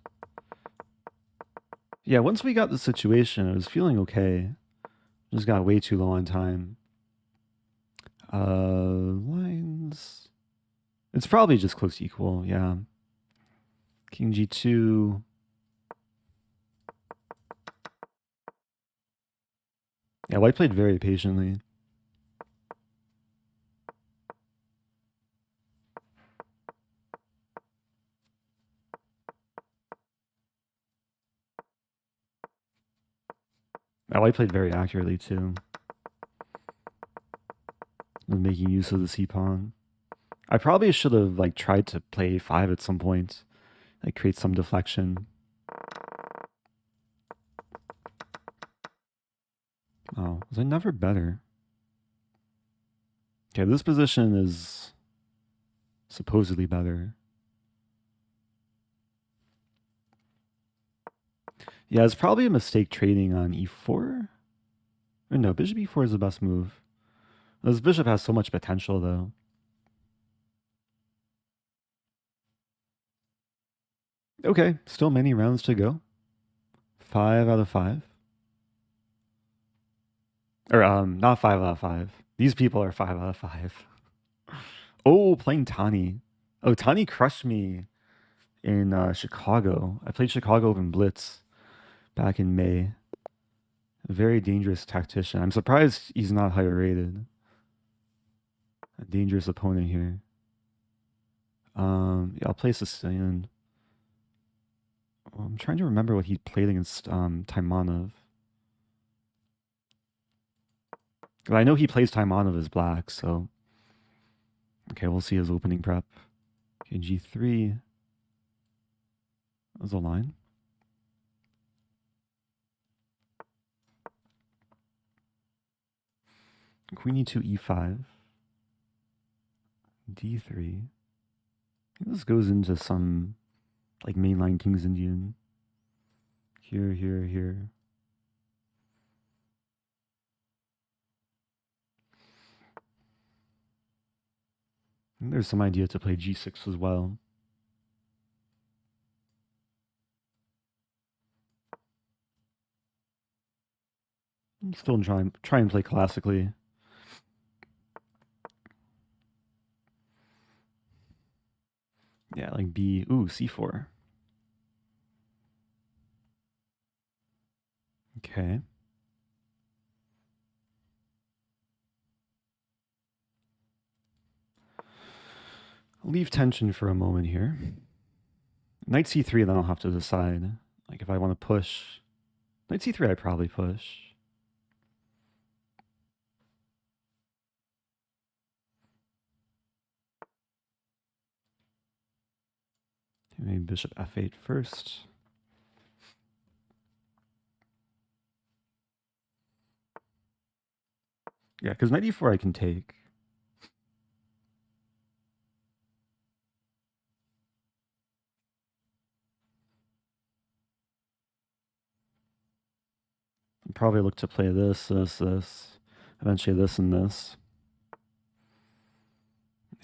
Yeah, once we got the situation, I was feeling okay. Just got way too low on time. Lines. It's probably just close to equal, yeah. King G2. Yeah, white played very patiently. Yeah, white played very accurately too. Making use of the C pawn. I probably should have like tried to play A5 at some point, like create some deflection. Oh, Was I never better? Okay, this position is supposedly better. Yeah, it's probably a mistake trading on e4. Or no, bishop e4 is the best move. This bishop has so much potential, though. Okay, still many rounds to go. 5 out of 5. Or, not 5 out of 5. These people are 5 out of 5. Oh, playing Tani. Oh, Tani crushed me in Chicago. I played Chicago Open Blitz back in May. A very dangerous tactician. I'm surprised he's not higher rated. A dangerous opponent here. Yeah, I'll play Sicilian. I'm trying to remember what he played against Taimanov. I know he plays Taimanov as black, so okay, we'll see his opening prep. Okay, G3. That was a line. Queen e2, e5. D3. I think this goes into some like mainline King's Indian. Here, here, here. I think there's some idea to play G6 as well. I'm still try and play classically. Yeah, like B. Ooh, C4. Okay. Leave tension for a moment here. Knight C3, then I'll have to decide. Like if I want to push. Knight C3, I probably push. Maybe bishop F8 first. Yeah, because knight E4 I can take. I'll probably look to play this, eventually this and this.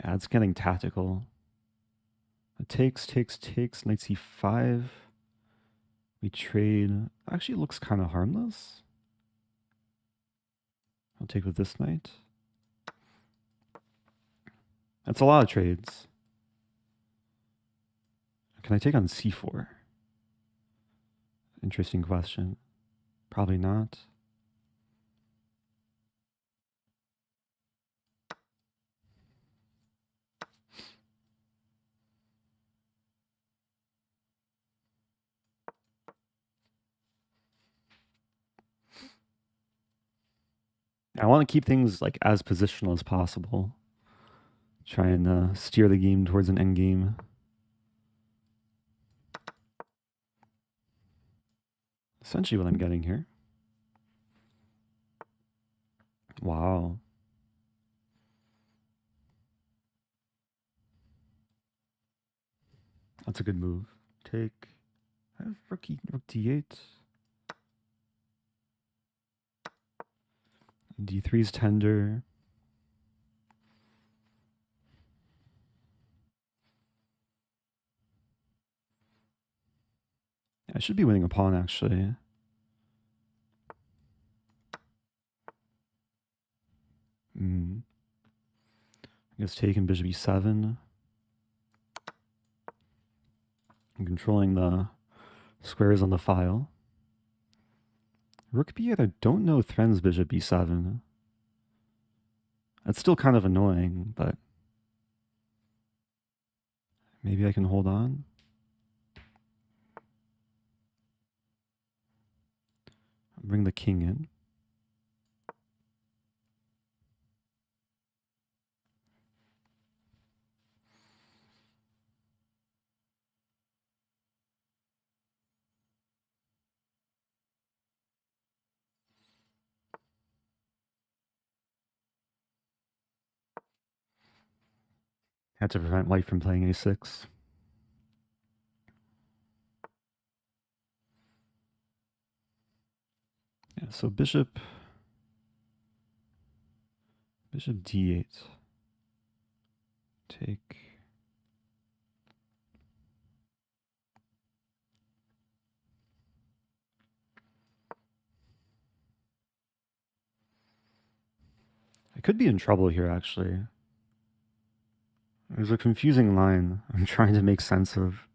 Yeah, it's getting tactical. It takes, knight C5. We trade. Actually, it looks kind of harmless. I'll take with this knight. That's a lot of trades. Can I take on C4? Interesting question. Probably not. I want to keep things like as positional as possible. Try and steer the game towards an end game. Essentially what I'm getting here. Wow. That's a good move. Take. I have rook D8. D3's tender. I should be winning a pawn, actually. I guess taking bishop e7. I'm controlling the squares on the file. Rook b8, I don't know Thren's bishop e7. That's still kind of annoying, but maybe I can hold on. Bring the king in. Had to prevent white from playing a6. Yeah, so bishop d8. Take. I could be in trouble here, actually. There's a confusing line I'm trying to make sense of.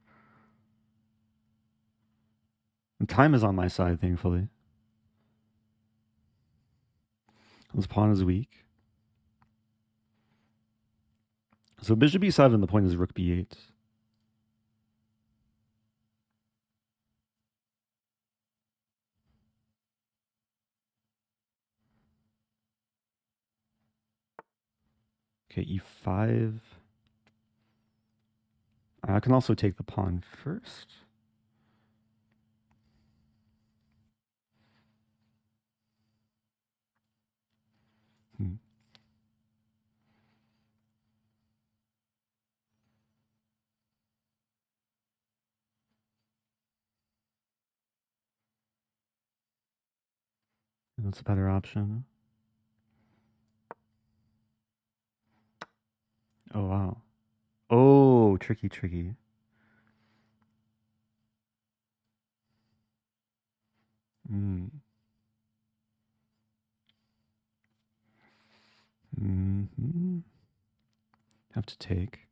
And time is on my side, thankfully. This pawn is weak. So bishop e7, the point is rook b8. Okay, e5. I can also take the pawn first. Hmm. That's a better option. Oh, wow. Oh, tricky, tricky. Mm. Mm-hmm. Have to take.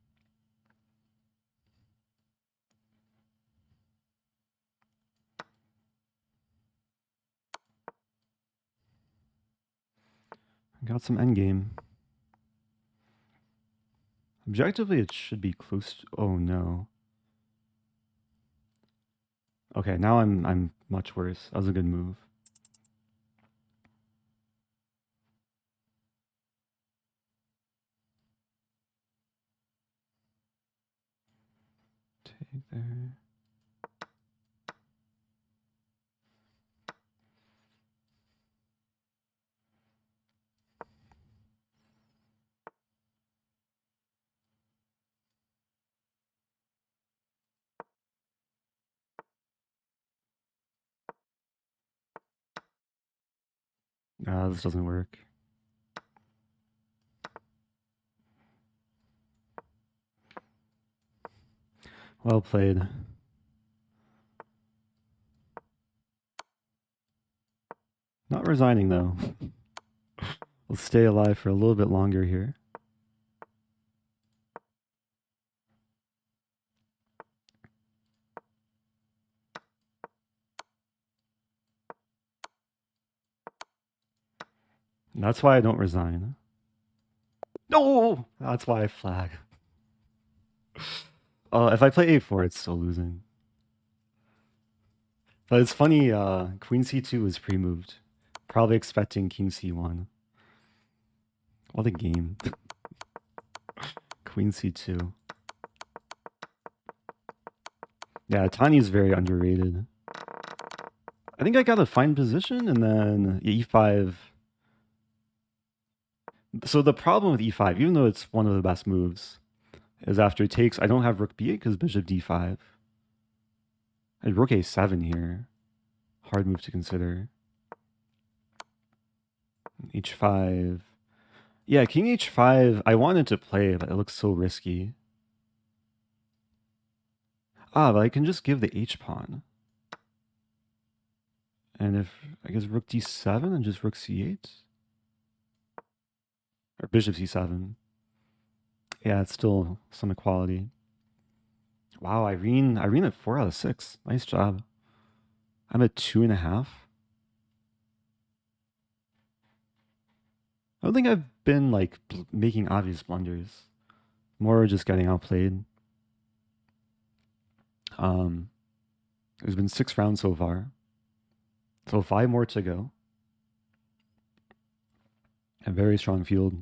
Got some endgame. Objectively, it should be close to... Oh, no. Okay, now I'm much worse. That was a good move. Take there. This doesn't work. Well played. Not resigning, though. Let's stay alive for a little bit longer here. That's why I don't resign. No! That's why I flag. If I play a4, it's still losing. But it's funny, queen c2 is pre-moved. Probably expecting king c1. What a game. Queen c2. Yeah, Tani's very underrated. I think I got a fine position, and then e5. So the problem with e5, even though it's one of the best moves, is after it takes, I don't have rook b8 because bishop d5. I had rook a7 here. Hard move to consider. h5. Yeah, king h5, I wanted to play, but it looks so risky. But I can just give the h-pawn. And if, I guess rook d7 and just rook c8? Or bishop c7. Yeah, it's still some equality. Wow, Irene at 4 out of 6. Nice job. I'm at 2.5. I don't think I've been like making obvious blunders. More just getting outplayed. There's been 6 rounds so far. So 5 more to go. A very strong field.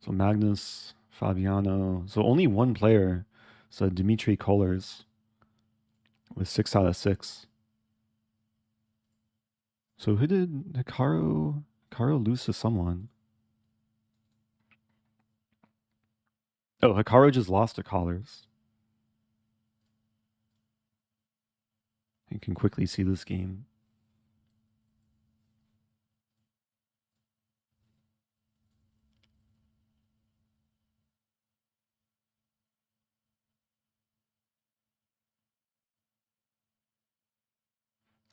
So Magnus, Fabiano. So only one player. So Dmitry Kollars with 6 out of 6. So who did Hikaru lose to someone? Oh, Hikaru just lost to Collars. You can quickly see this game.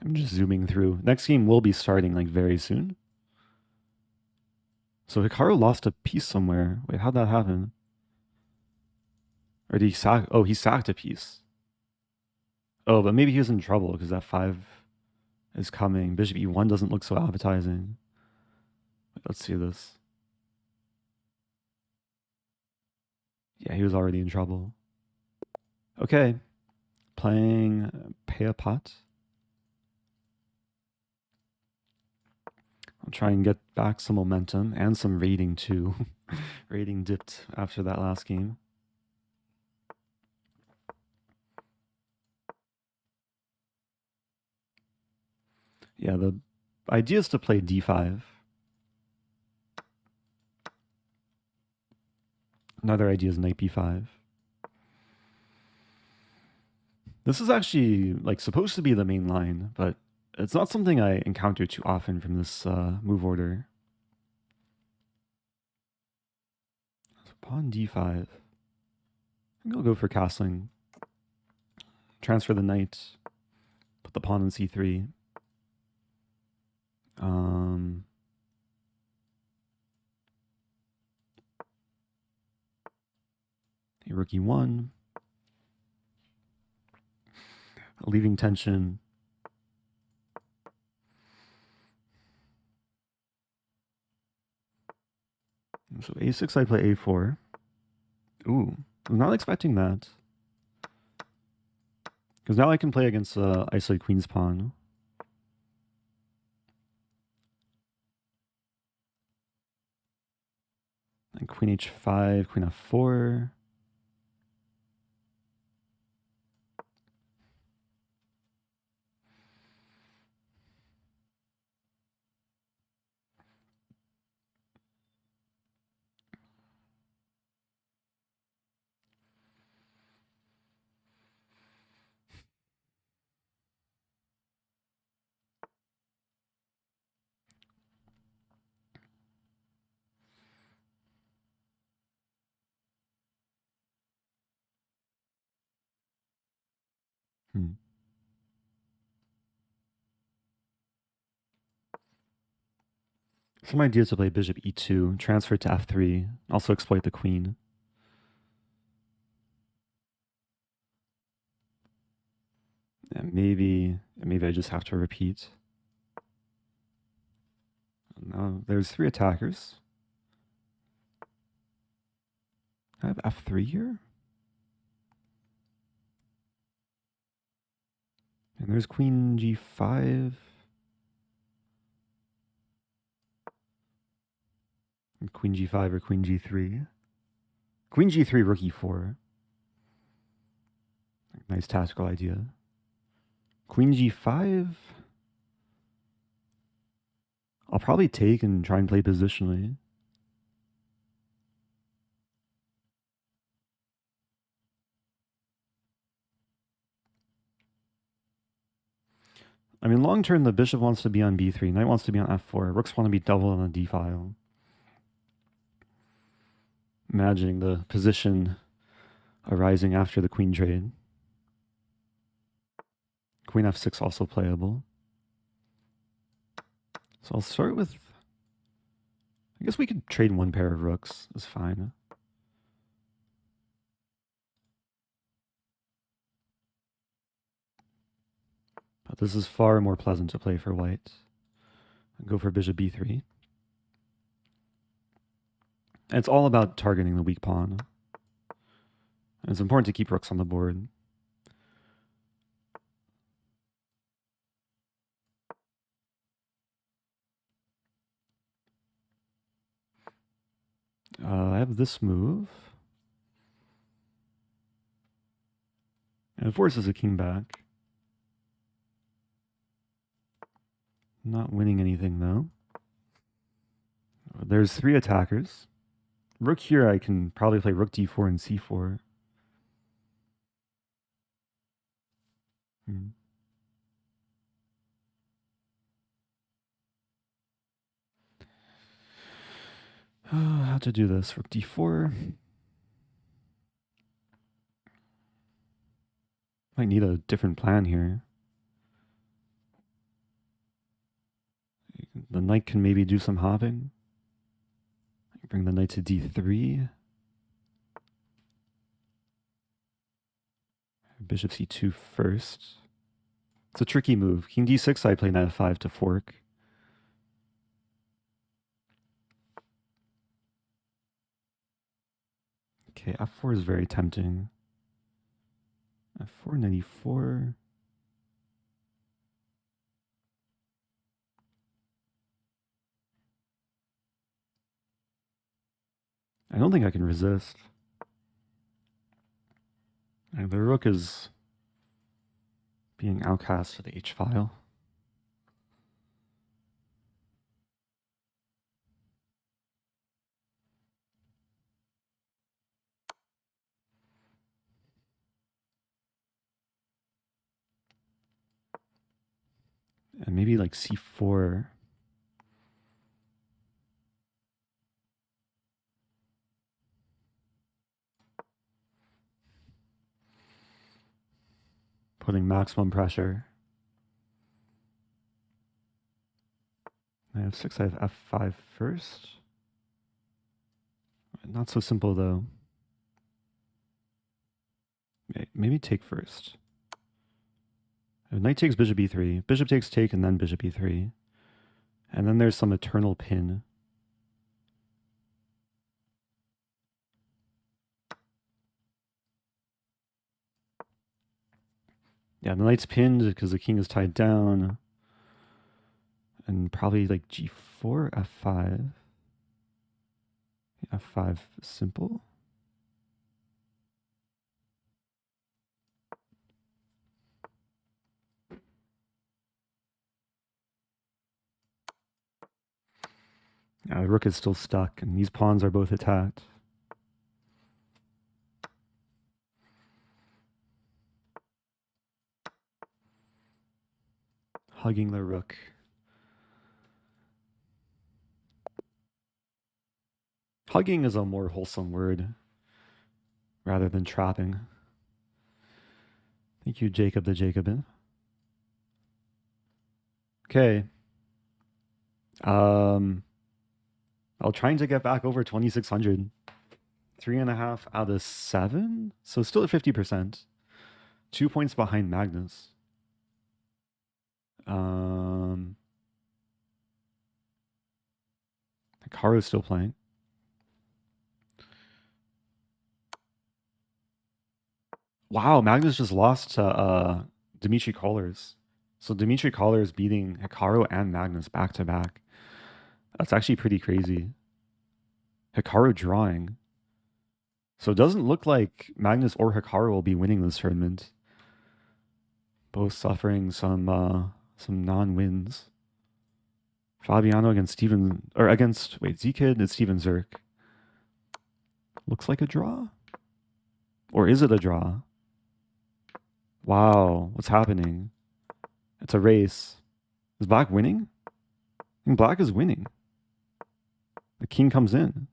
I'm just zooming through. Next game will be starting like very soon. So Hikaru lost a piece somewhere. Wait, how'd that happen? Or did he sack? Oh, he sacked a piece. Oh, but maybe he was in trouble because that 5 is coming. Bishop e1 doesn't look so appetizing. Let's see this. Yeah, he was already in trouble. Okay, playing pay a pot. I'll try and get back some momentum and some rating too. Rating dipped after that last game. Yeah, the idea is to play d5. Another idea is knight b5. This is actually like supposed to be the main line, but it's not something I encounter too often from this move order. So pawn d5. I think I'll go for castling. Transfer the knight. Put the pawn in c3. Rook e1. Leaving tension. So a6, I play a4. Ooh, I was not expecting that. Because now I can play against isolated queen's pawn. And queen h5, queen f4. Hmm. Some ideas to play bishop e2, transfer to f3, also exploit the queen. And maybe I just have to repeat. Now there's 3 attackers. I have f3 here. And there's queen g5. And queen g5 or queen g3. Queen g3, rook e4. Nice tactical idea. Queen g5. I'll probably take and try and play positionally. I mean, long term, the bishop wants to be on b3, knight wants to be on f4, rooks want to be double on the d file. Imagining the position arising after the queen trade. Queen f6 also playable. So I'll start with, I guess we could trade one pair of rooks. That's fine. But this is far more pleasant to play for white. Go for bishop b3. And it's all about targeting the weak pawn. And it's important to keep rooks on the board. I have this move. And it forces a king back. Not winning anything though. There's 3 attackers. Rook here, I can probably play rook d4 and c4. Hmm. How to do this? Rook d4. Might need a different plan here. The knight can maybe do some hopping. Bring the knight to d3. Bishop c2 first. It's a tricky move. King d6, I play knight f5 to fork. Okay, f4 is very tempting. f4, knight e4. I don't think I can resist. The rook is being outcast to the h file. And maybe like c4. Putting maximum pressure. I have 6, I have f5 first. Not so simple though. Maybe take first. Knight takes bishop e3. Bishop takes take and then bishop e3. And then there's some eternal pin. Yeah, the knight's pinned because the king is tied down. And probably like g4, f5. f5 simple. Yeah, the rook is still stuck, and these pawns are both attacked. Hugging the rook. Hugging is a more wholesome word rather than trapping. Thank you, Jacob the Jacobin. Okay. I'm trying to get back over 2,600. 3.5 out of 7? So still at 50%. 2 points behind Magnus. Hikaru's still playing. Wow, Magnus just lost to Dimitri Kollers. So Dimitri Kollers beating Hikaru and Magnus back to back. That's actually pretty crazy. Hikaru drawing. So it doesn't look like Magnus or Hikaru will be winning this tournament. Both suffering some non-wins. Fabiano against Steven, or against, wait, Z-Kid and Steven Zerk. Looks like a draw? Or is it a draw? Wow, what's happening? It's a race. Is Black winning? I think Black is winning. The king comes in.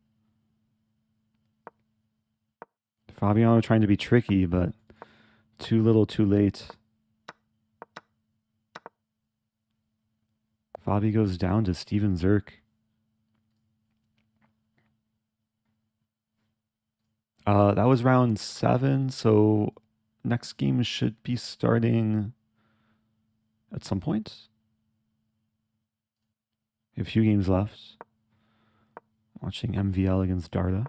Fabiano trying to be tricky, but too little, too late. Fabi goes down to Steven Zerk. That was round 7, so next game should be starting at some point. A few games left. Watching MVL against Darda.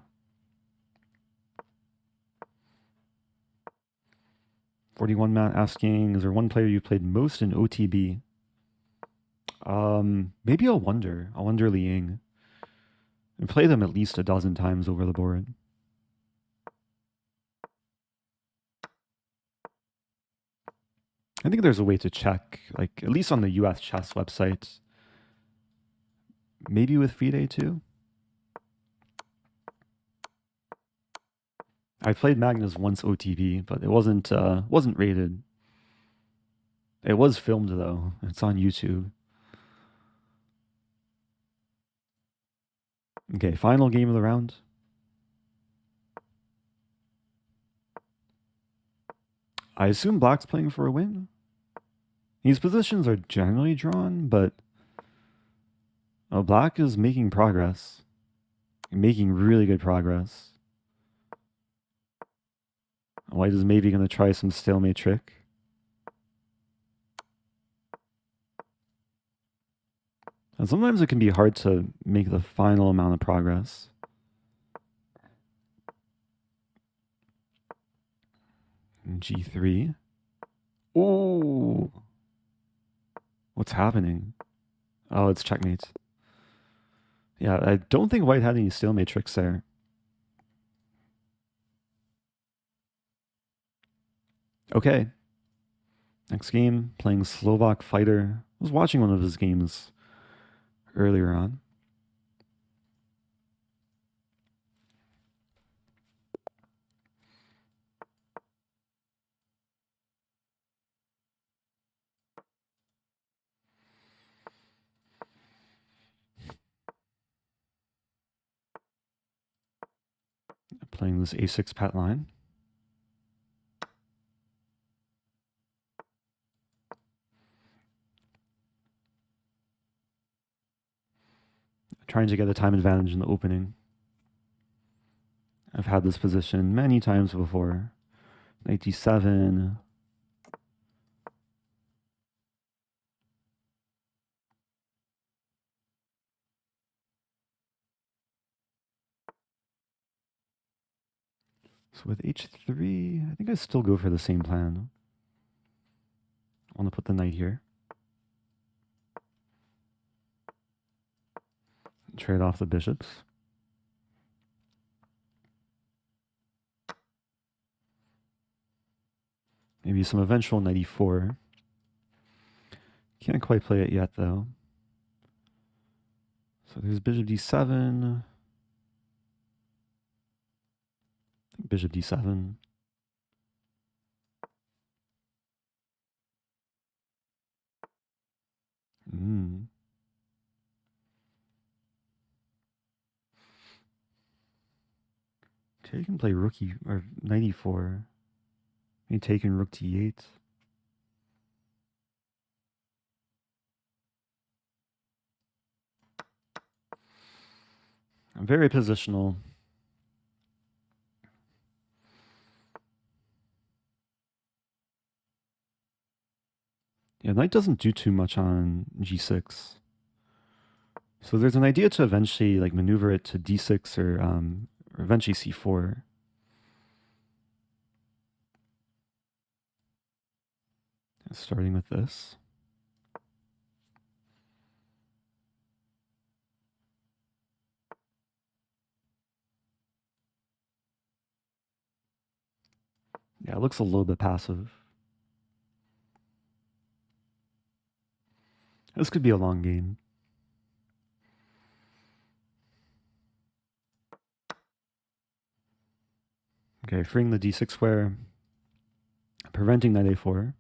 41 Matt asking, is there one player you played most in OTB? Maybe a Wonder Liang. I play them at least a dozen times over the board. I think there's a way to check, like at least on the US chess website. Maybe with FIDE too. I played Magnus once OTB, but it wasn't rated. It was filmed though. It's on YouTube. Okay, final game of the round. I assume Black's playing for a win. These positions are generally drawn, but Black is making progress. Making really good progress. White is maybe going to try some stalemate trick. And sometimes it can be hard to make the final amount of progress. G3. Ooh. What's happening? Oh, it's checkmate. Yeah, I don't think White had any stalemate tricks there. Okay. Next game, playing Slovak Fighter. I was watching one of his games earlier on. Playing this A6 pet line. Trying to get a time advantage in the opening. I've had this position many times before. Knight d7. So with h3, I think I still go for the same plan. I want to put the knight here. Trade off the bishops. Maybe some eventual knight e4. Can't quite play it yet, though. So there's bishop d7. Bishop d7. Take and play rook or knight e4. Maybe taking rook d8. Very positional. Yeah, knight doesn't do too much on g6. So there's an idea to eventually like maneuver it to d6 or eventually c4. Starting with this. Yeah, it looks a little bit passive. This could be a long game. Okay, freeing the d6 square, preventing knight a4.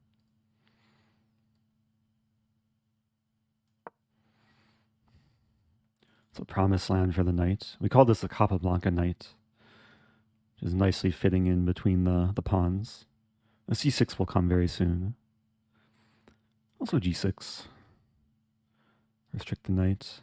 It's a promised land for the knight. We call this the Capablanca knight, which is nicely fitting in between the pawns. The c6 will come very soon. Also g6. Restrict the knight.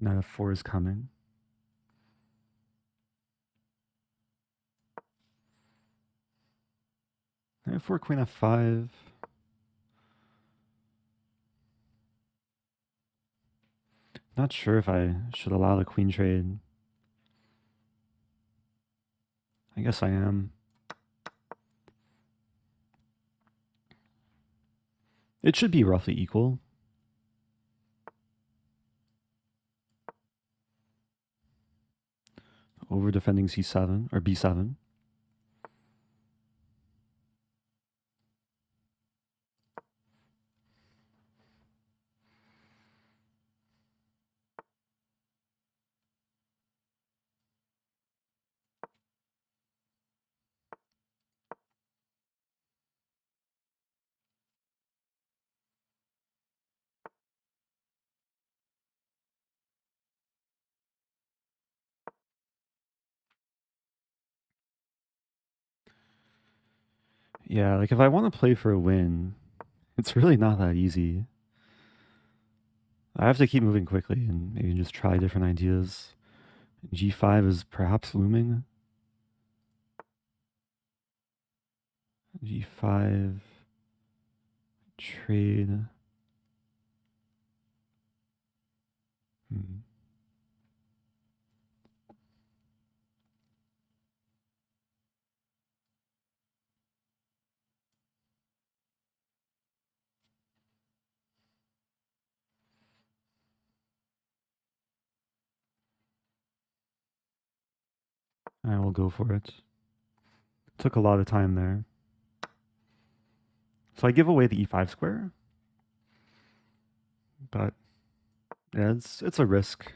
Knight f4 is coming. F4, queen f5. Not sure if I should allow the queen trade. I guess I am. It should be roughly equal. Over defending c7 or b7. Yeah, like if I want to play for a win, it's really not that easy. I have to keep moving quickly and maybe just try different ideas. G5 is perhaps looming. G5 trade. Hmm. I will go for it. Took a lot of time there. So I give away the e5 square, but yeah, it's a risk.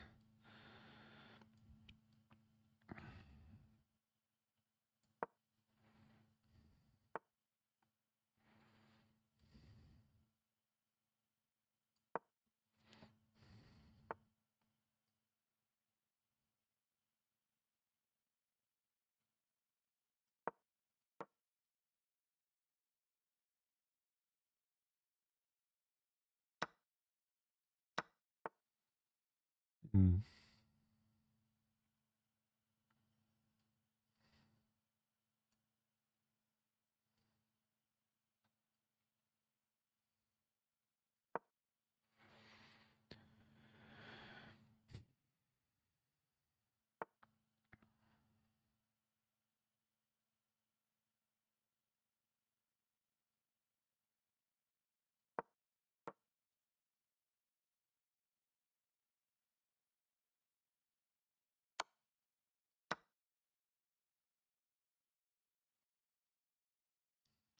Hmm.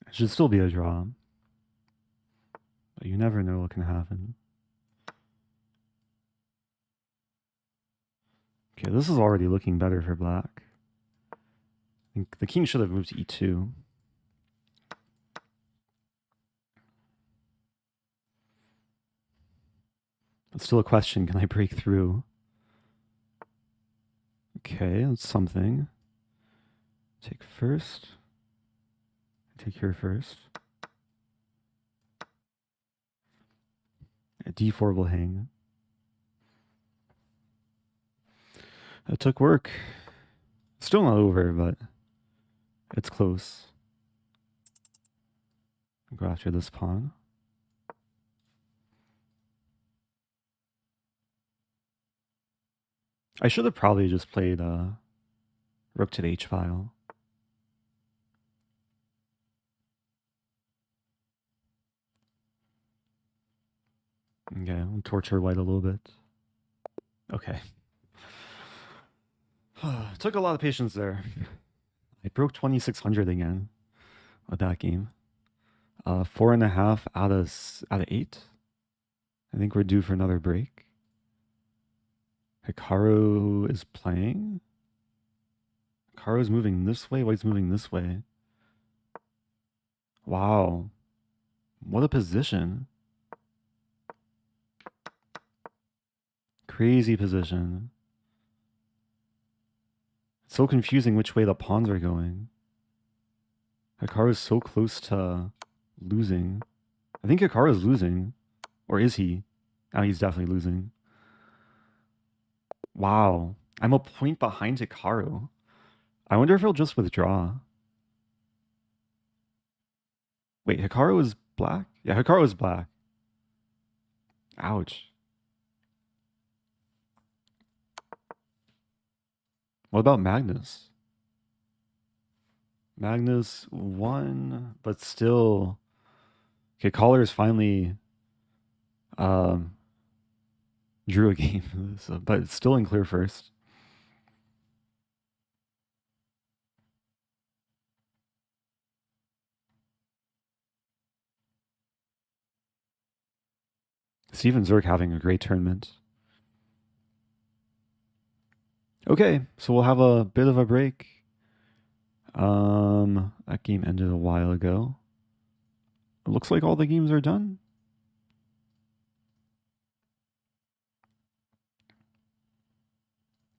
It should still be a draw, but you never know what can happen. Okay, this is already looking better for black. I think the king should have moved to e2. But still a question, can I break through? Okay, that's something. Take first. Take here first. A d4 will hang. That took work. Still not over, but it's close. Go after this pawn. I should have probably just played rook to the h file. Okay, I'll torture white a little bit. Okay. Took a lot of patience there. I broke 2600 again with that game. 4.5 out of 8. I think we're due for another break. Hikaru is playing. Hikaru's moving this way. White's moving this way. Wow. What a position. Crazy position. It's so confusing which way the pawns are going. Hikaru's so close to losing. I think Hikaru's losing. Or is he? Oh, he's definitely losing. Wow. I'm a point behind Hikaru. I wonder if he'll just withdraw. Wait, Hikaru is black? Yeah, Hikaru is black. Ouch. What about Magnus? Magnus won, but still. Okay, Callers finally um, drew a game, so, but it's still in clear first. Steven Zerk having a great tournament. Okay, so we'll have a bit of a break. That game ended a while ago. It looks like all the games are done.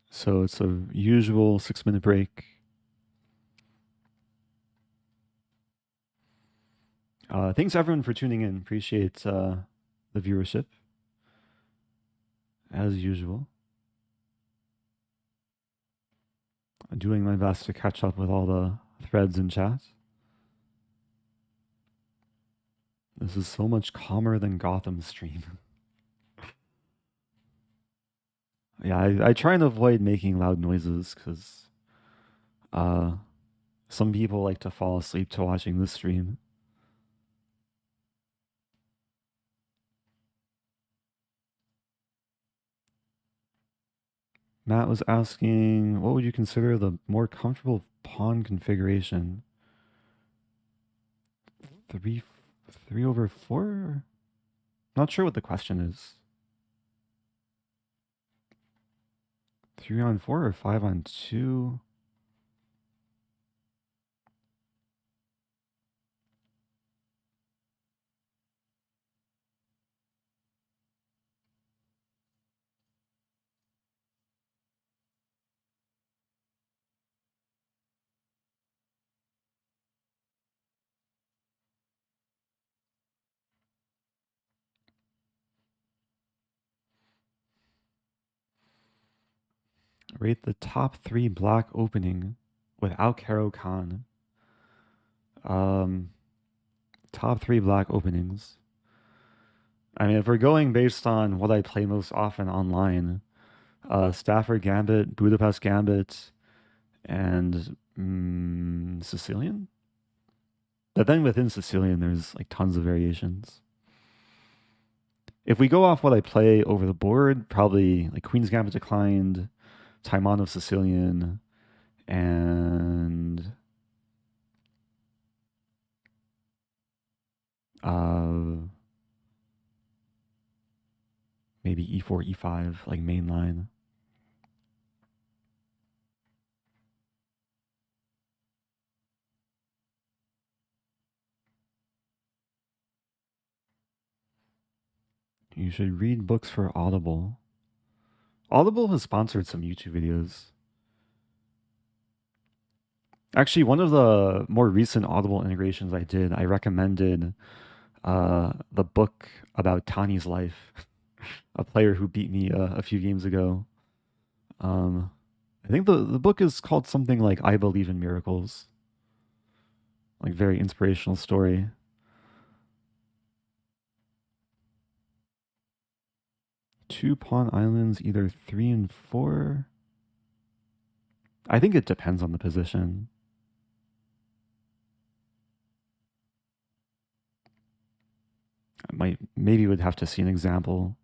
So it's a usual 6-minute break. Thanks everyone for tuning in. Appreciate the viewership as usual. I'm doing my best to catch up with all the threads in chat. This is so much calmer than Gotham stream. Yeah, I try and avoid making loud noises because some people like to fall asleep to watching this stream. Matt was asking, what would you consider the more comfortable pawn configuration? 3/4? Not sure what the question is. 3-on-4 or 5-on-2? Rate the top 3 black opening without Karo Khan. Top 3 black openings. I mean, if we're going based on what I play most often online, Stafford Gambit, Budapest Gambit, and Sicilian. But then within Sicilian, there's like tons of variations. If we go off what I play over the board, probably like Queen's Gambit Declined, Timon of Sicilian, and maybe E4, E5, like mainline. You should read books for Audible. Audible has sponsored some YouTube videos. Actually, one of the more recent Audible integrations I did, I recommended the book about Tani's life, a player who beat me a few games ago. I think the book is called something like I Believe in Miracles. Like very inspirational story. Two pawn islands, either 3 and 4. I think it depends on the position. Maybe would have to see an example.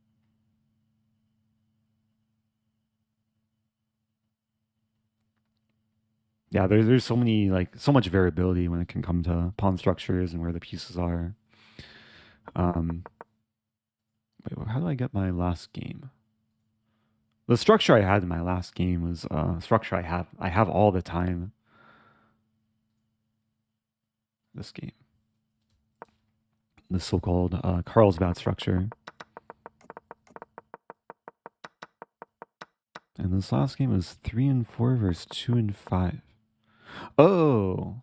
Yeah, there's so many so much variability when it can come to pawn structures and where the pieces are. Wait, how do I get my last game? The structure I had in my last game was structure I have all the time. This game, the so-called Carlsbad structure. And this last game was 3 and 4 versus 2 and 5. Oh,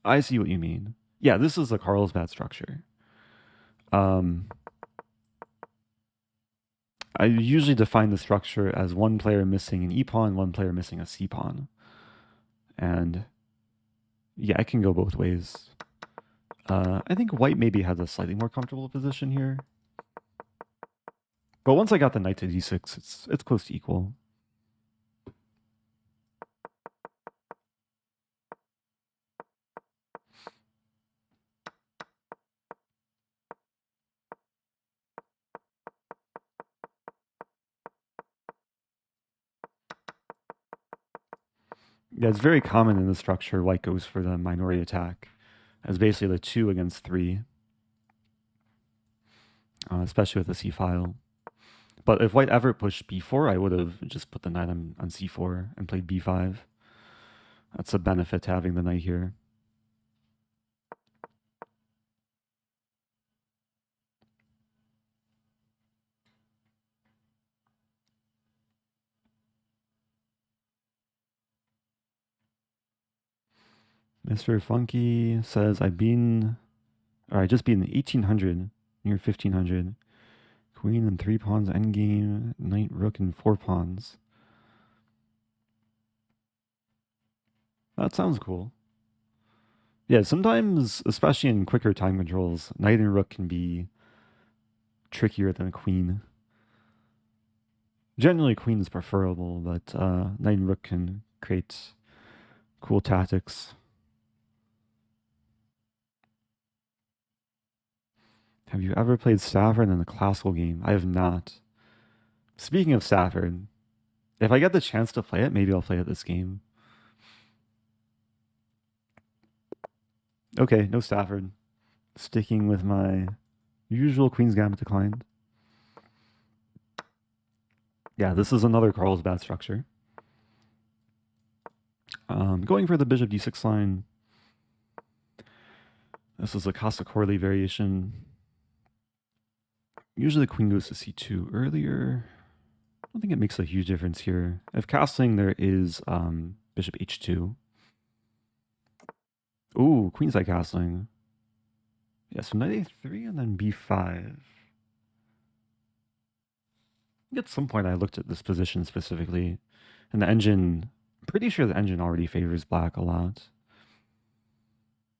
I see what you mean. Yeah, this is a Carlsbad structure. I usually define the structure as one player missing an E-pawn, one player missing a C-pawn. And yeah, I can go both ways. I think white maybe has a slightly more comfortable position here. But once I got the knight to d6, it's close to equal. Yeah, it's very common in the structure white goes for the minority attack as basically the 2 against 3, especially with the c-file. But if white ever pushed b4, I would have just put the knight on c4 and played b5. That's a benefit to having the knight here. Mr. Funky says, I just beat in 1800, near 1500. Queen and 3 pawns endgame, knight, rook, and 4 pawns. That sounds cool. Yeah, sometimes, especially in quicker time controls, knight and rook can be trickier than a queen. Generally, queen is preferable, but knight and rook can create cool tactics. Have you ever played Stafford in a classical game? I have not. Speaking of Stafford, if I get the chance to play it, maybe I'll play it this game. Okay, no Stafford. Sticking with my usual Queen's Gambit declined. Yeah, this is another Carlsbad structure. Going for the bishop d6 line. This is a Costa-Corley variation. Usually the queen goes to c2 earlier. I don't think it makes a huge difference here. If castling, there is bishop h2. Ooh, queenside castling. Yeah, so knight a3 and then b5. At some point I looked at this position specifically, and the engine, I'm pretty sure the engine already favors black a lot.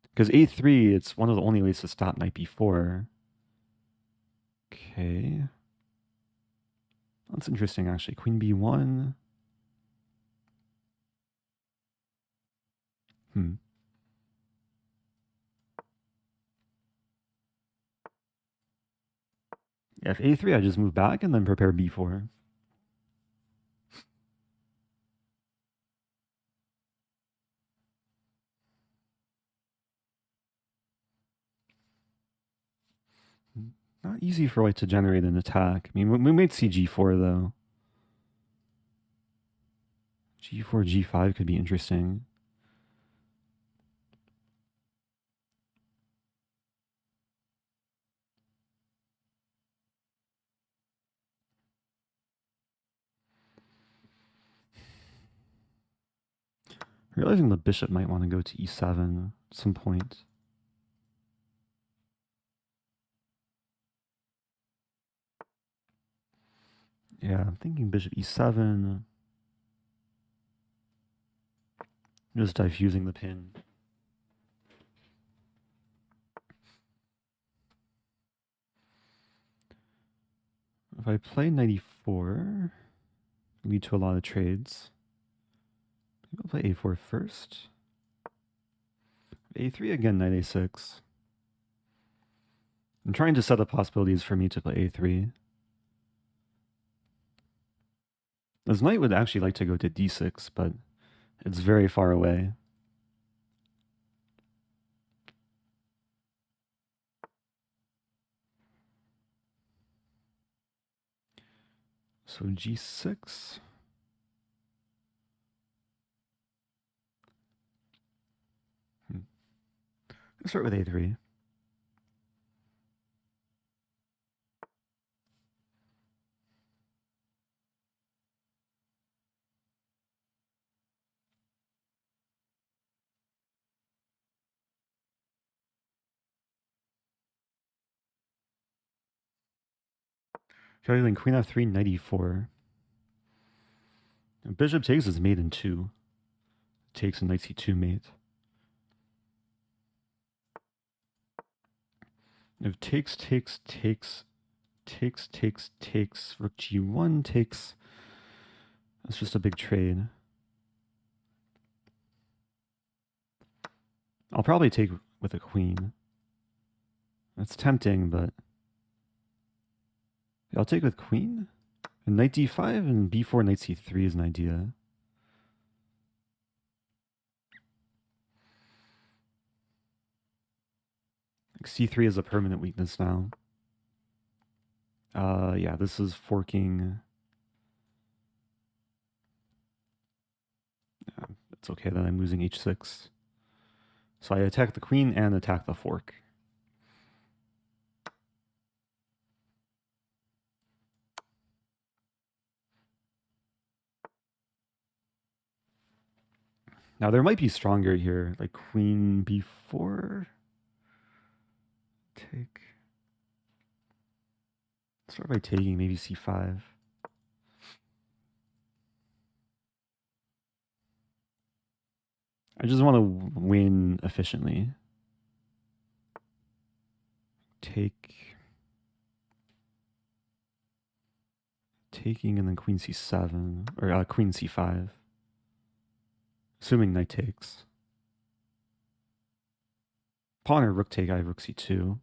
Because a3, it's one of the only ways to stop knight b4. Okay. That's interesting, actually. Queen b1. Yeah, if a3, I just move back and then prepare b4. Not easy for white to generate an attack. I mean, we might see g4, though. g4, g5 could be interesting. Realizing the bishop might want to go to e7 at some point. Yeah, I'm thinking bishop e7. Just diffusing the pin. If I play knight e4, lead to a lot of trades. Maybe I'll play a4 first. a3 again, knight a6. I'm trying to set up possibilities for me to play a3. This knight would actually like to go to d6, but it's very far away. So g6. Let's start with a3. Calculating queen f3, knight e4. And bishop takes is mate in 2. Takes a knight c2 mate. If takes, rook g1 takes. That's just a big trade. I'll probably take with a queen. That's tempting, but I'll take with queen. And knight d5 and b4 knight c3 is an idea. Like c3 is a permanent weakness now. Yeah, this is forking. Yeah, it's okay that I'm losing h6. So I attack the queen and attack the fork. Now there might be stronger here, like queen b4. Take. Start by taking, maybe c5. I just want to win efficiently. Take. Taking and then queen c7, or queen c5. Assuming knight takes. Pawn or rook take, I have rook c2.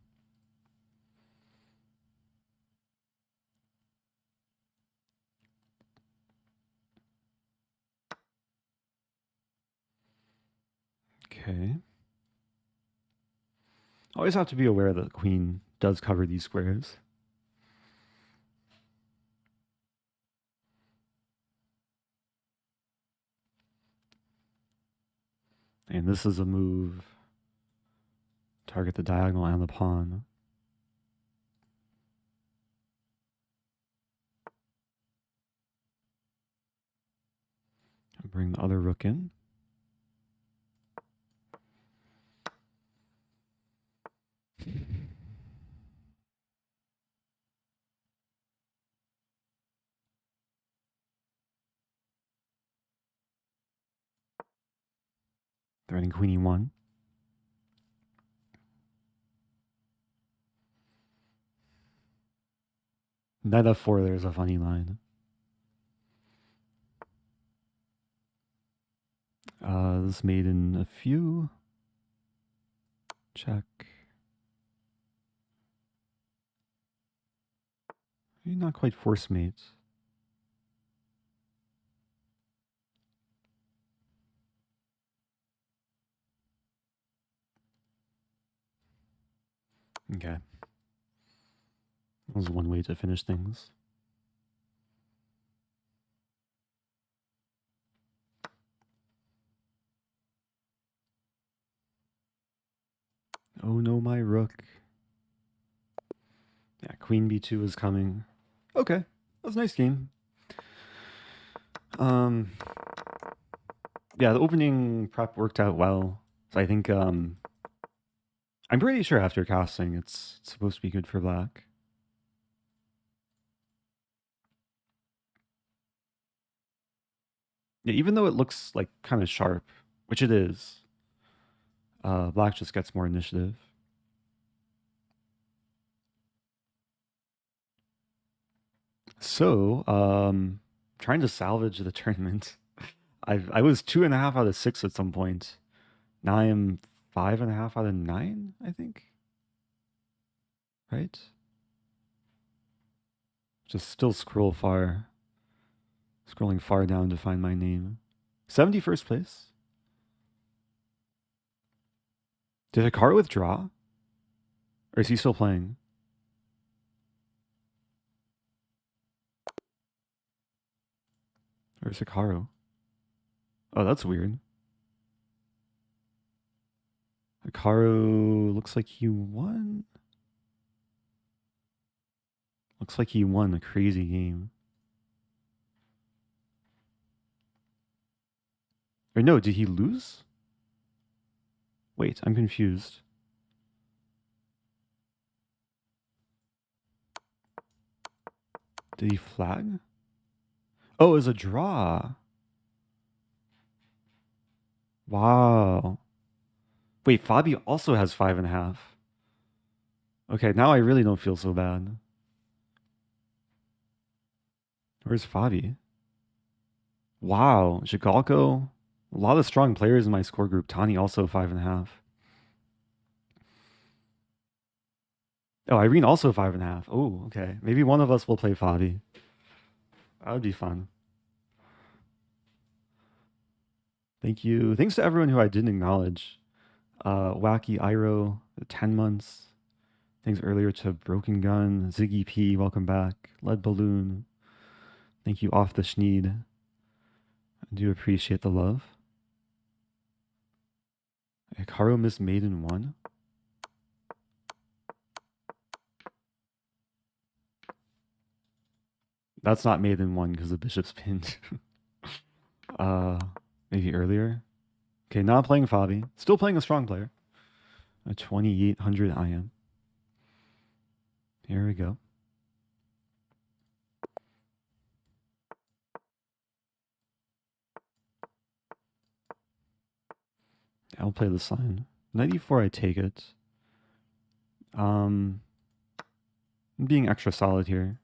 Okay. Always have to be aware that the queen does cover these squares. And this is a move. Target the diagonal and the pawn. Bring the other rook in. Threatening queen e1. Knight f4, there's a funny line. This made in a few. Check. Maybe not quite force mate. Okay. That was one way to finish things. Oh no, my rook. Yeah, queen b2 is coming. Okay, that was a nice game. Yeah, the opening prep worked out well. So I think I'm pretty sure after casting it's supposed to be good for black. Yeah, even though it looks like kind of sharp, which it is, black just gets more initiative. So, trying to salvage the tournament. I was 2.5 out of 6 at some point. Now I am 5.5 out of 9, I think. Right? Just still scrolling far down to find my name. 71st place. Did Hikaru withdraw? Or is he still playing? Or is Hikaru? Oh, that's weird. Hikaru looks like he won. Looks like he won a crazy game. Or no, did he lose? Wait, I'm confused. Did he flag? Oh, it was a draw. Wow. Wait, Fabi also has 5.5. Okay, now I really don't feel so bad. Where's Fabi? Wow, Jigalko. A lot of strong players in my score group. Tani also 5.5. Oh, Irene also 5.5. Oh, okay. Maybe one of us will play Fabi. That would be fun. Thank you. Thanks to everyone who I didn't acknowledge. Wacky Iro, 10 months. Thanks earlier to Broken Gun, Ziggy P, welcome back. Lead Balloon. Thank you, Off the Schneed. I do appreciate the love. Hikaru Miss Maiden 1. That's not Maiden 1 because the bishop's pinned. uh, maybe earlier. Okay, not playing Fabi. Still playing a strong player. A 2800 IM. Here we go. I'll play the sign. 94, I take it. I'm being extra solid here.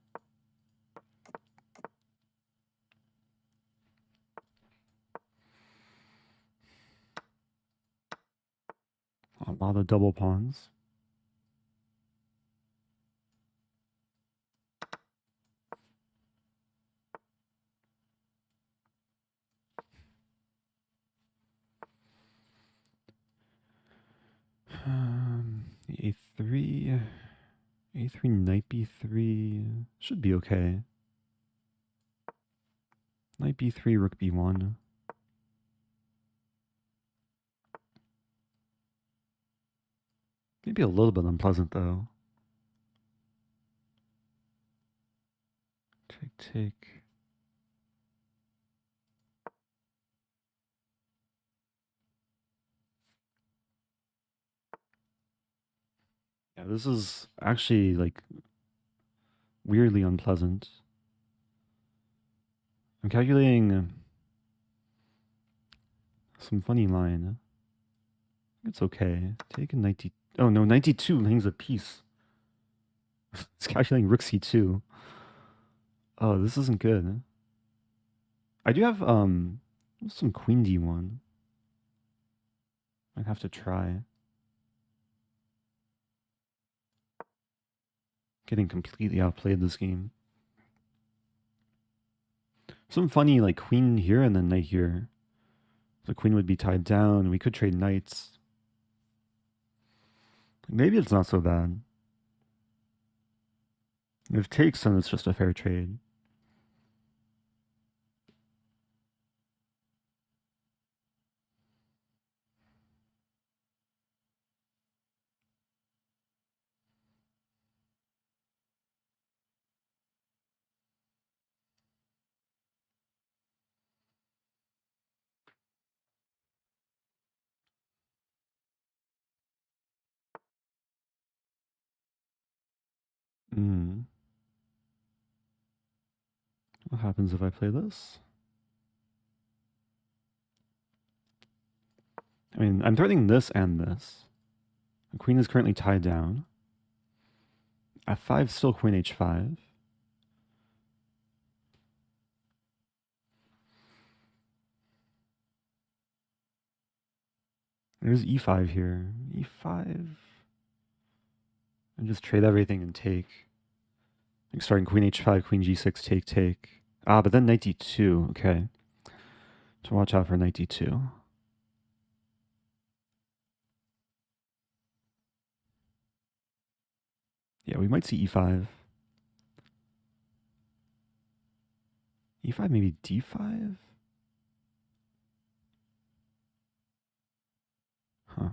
A lot of double pawns. A3, A3, knight B3 should be okay. Knight B3, rook B1. Maybe a little bit unpleasant though. Take, take. Yeah, this is actually like weirdly unpleasant. I'm calculating some funny line. It's okay. Take a 90. Oh no, 92 hangs a piece. It's calculating rook c2. Oh, this isn't good. I do have some queen d1. Might have to try. Getting completely outplayed this game. Some funny like queen here and then knight here. The queen would be tied down. We could trade knights. Maybe it's not so bad. If takes, then it's just a fair trade. Hmm. What happens if I play this? I mean, I'm threatening this and this. The queen is currently tied down. F5, still queen h5. There's e5 here. E5. And just trade everything and take. Like starting queen h5, queen g6, take, take. Ah, but then knight d2. Okay. So watch out for knight d2. Yeah, we might see e5. E5, maybe d5? Huh.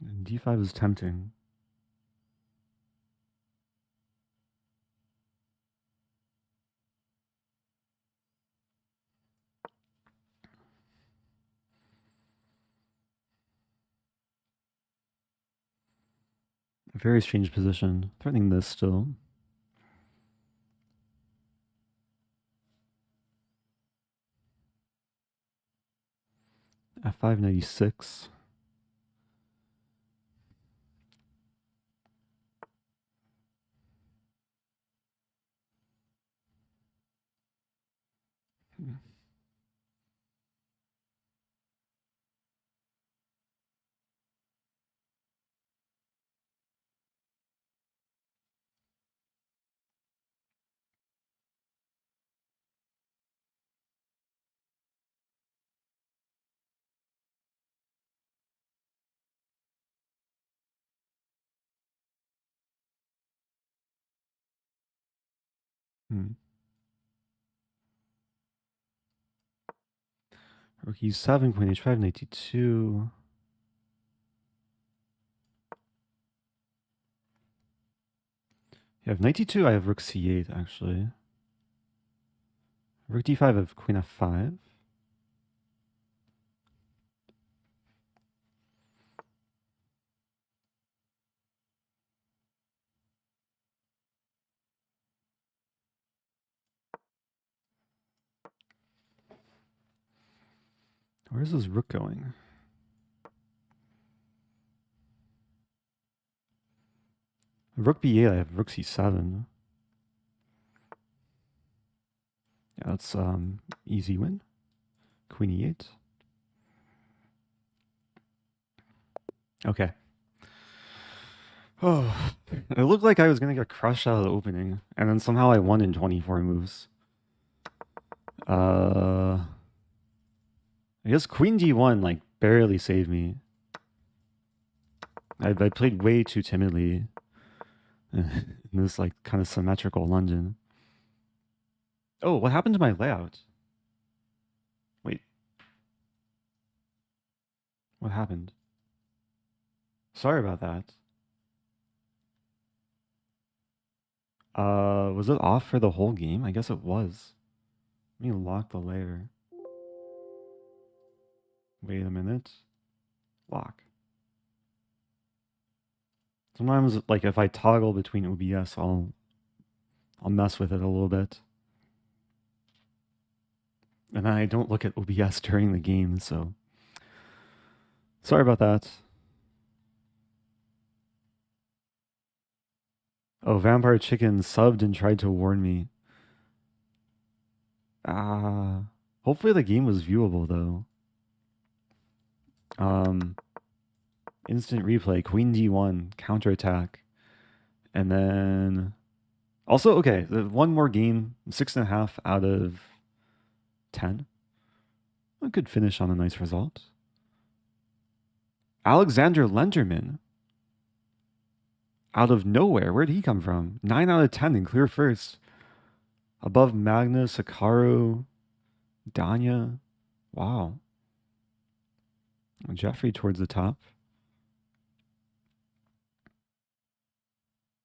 And d5 is tempting. A very strange position. Threatening this still. F5 96. Rook E7, Queen H5, Knight D2. You have Knight D2, I have Rook C8 actually. Rook D5, I have Queen F5. Where's this rook going? Rook B8, I have Rook C7. Yeah, that's easy win. Queen E8. Okay. Oh, it looked like I was gonna get crushed out of the opening, and then somehow I won in 24 moves. I guess Queen D1 like barely saved me. I played way too timidly in this like kind of symmetrical London. Oh, what happened to my layout? Wait, what happened? Sorry about that. Was it off for the whole game? I guess it was. Let me lock the layer. Wait a minute. Lock. Sometimes, like if I toggle between OBS, I'll mess with it a little bit, and then I don't look at OBS during the game. So sorry about that. Oh, Vampire Chicken subbed and tried to warn me. Ah, hopefully the game was viewable though. Instant replay, Queen D1, counterattack, and then also okay. One more game, 6.5 out of 10. I could finish on a nice result. Alexander Lenderman, out of nowhere, where did he come from? 9 out of 10 in clear first, above Magnus, Hikaru, Danya. Wow. Jeffrey towards the top.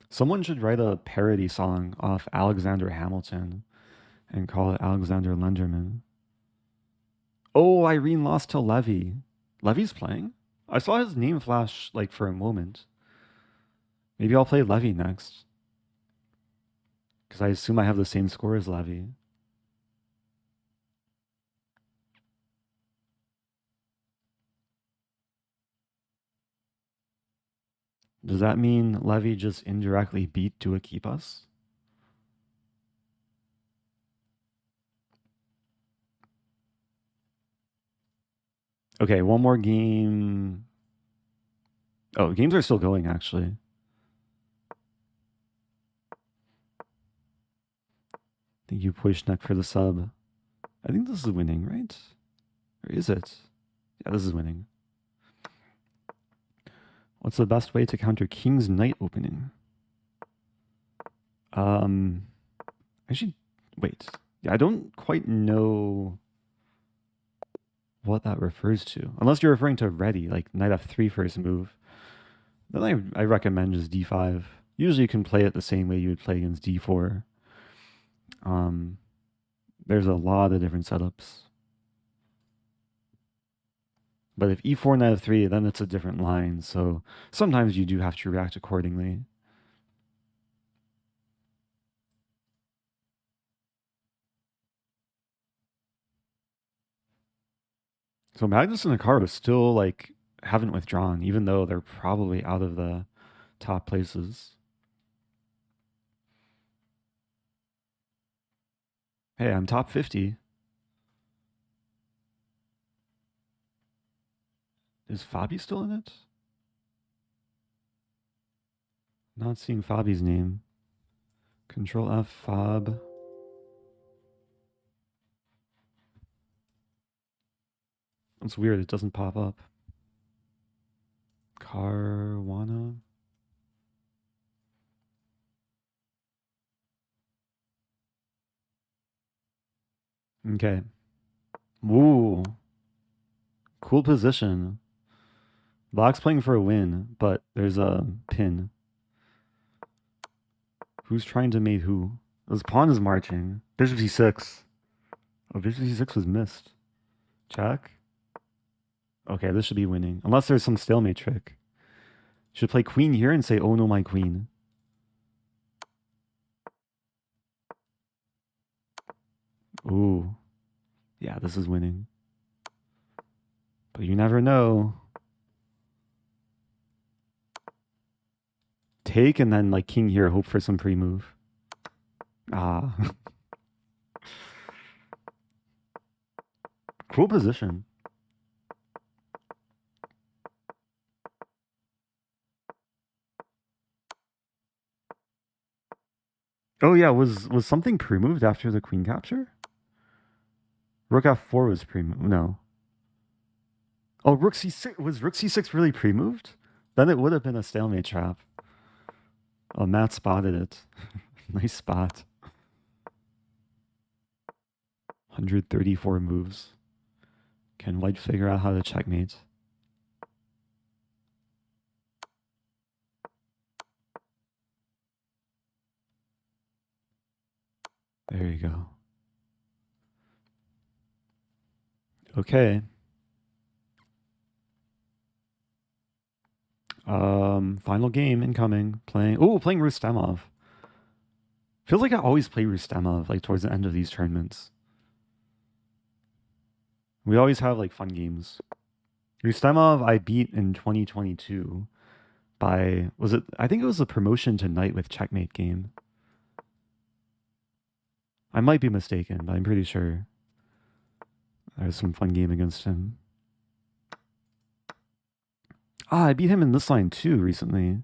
Someone should write a parody song off Alexander Hamilton and call it Alexander Lenderman. Oh, Irene lost to Levy. Levy's playing? I saw his name flash like for a moment. Maybe I'll play Levy next. Because I assume I have the same score as Levy. Does that mean Levy just indirectly beat Duakipas? Okay, one more game. Oh, games are still going, actually. Thank you, Poishnek, for the sub. I think this is winning, right? Or is it? Yeah, this is winning. What's the best way to counter King's Knight opening? Actually, wait. Yeah, I don't quite know what that refers to. Unless you're referring to ready, like Knight F3 first move. Then I recommend just D5. Usually you can play it the same way you would play against D4. There's a lot of different setups. But if E4 Knight F3, then it's a different line. So sometimes you do have to react accordingly. So Magnus and Hikaru still like haven't withdrawn, even though they're probably out of the top places. Hey, I'm top 50. Is Fabi still in it? Not seeing Fabi's name. Control F, Fob. It's weird, it doesn't pop up. Caruana. Okay. Ooh. Cool position. Black's playing for a win, but there's a pin. Who's trying to mate who? This pawn is marching. Bishop c6. Oh, bishop c6 was missed. Check. Okay, this should be winning. Unless there's some stalemate trick. Should play queen here and say, oh no, my queen. Ooh. Yeah, this is winning. But you never know. Take and then like king here, hope for some pre-move. Ah. Cool position. Oh yeah, was something pre-moved after the queen capture? Rook f4 was pre-moved. No. Oh, rook c6. Was rook c6 really pre-moved? Then it would have been a stalemate trap. Oh, Matt spotted it. Nice spot. 134 moves. Can white figure out how to checkmate? There you go. Okay. Final game incoming. Playing Rustemov. Feels like I always play Rustemov like towards the end of these tournaments. We always have like fun games. Rustemov I beat in 2022 by I think it was a promotion to night with checkmate game. I might be mistaken, but I'm pretty sure there was some fun game against him. Ah, I beat him in this line too recently.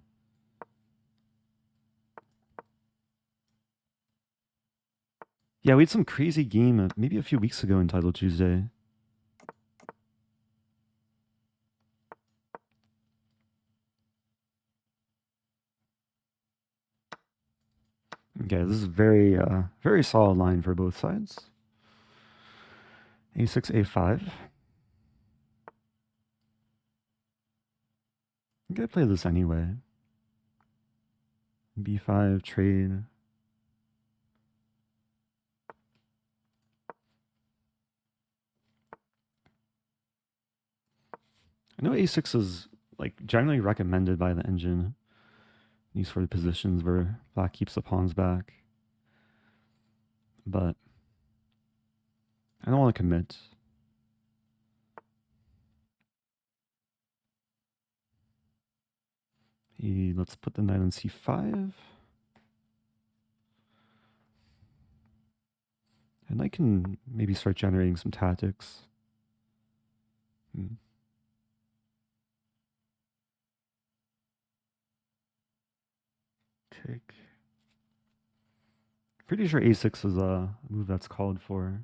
Yeah, we had some crazy game maybe a few weeks ago in Title Tuesday. Okay, this is very solid line for both sides. A6, A5. I'm gonna play this anyway. B5 trade. I know A6 is like generally recommended by the engine. These sort of positions where black keeps the pawns back. But I don't want to commit. Let's put the knight on c5. And I can maybe start generating some tactics. Take. Pretty sure a6 is a move that's called for.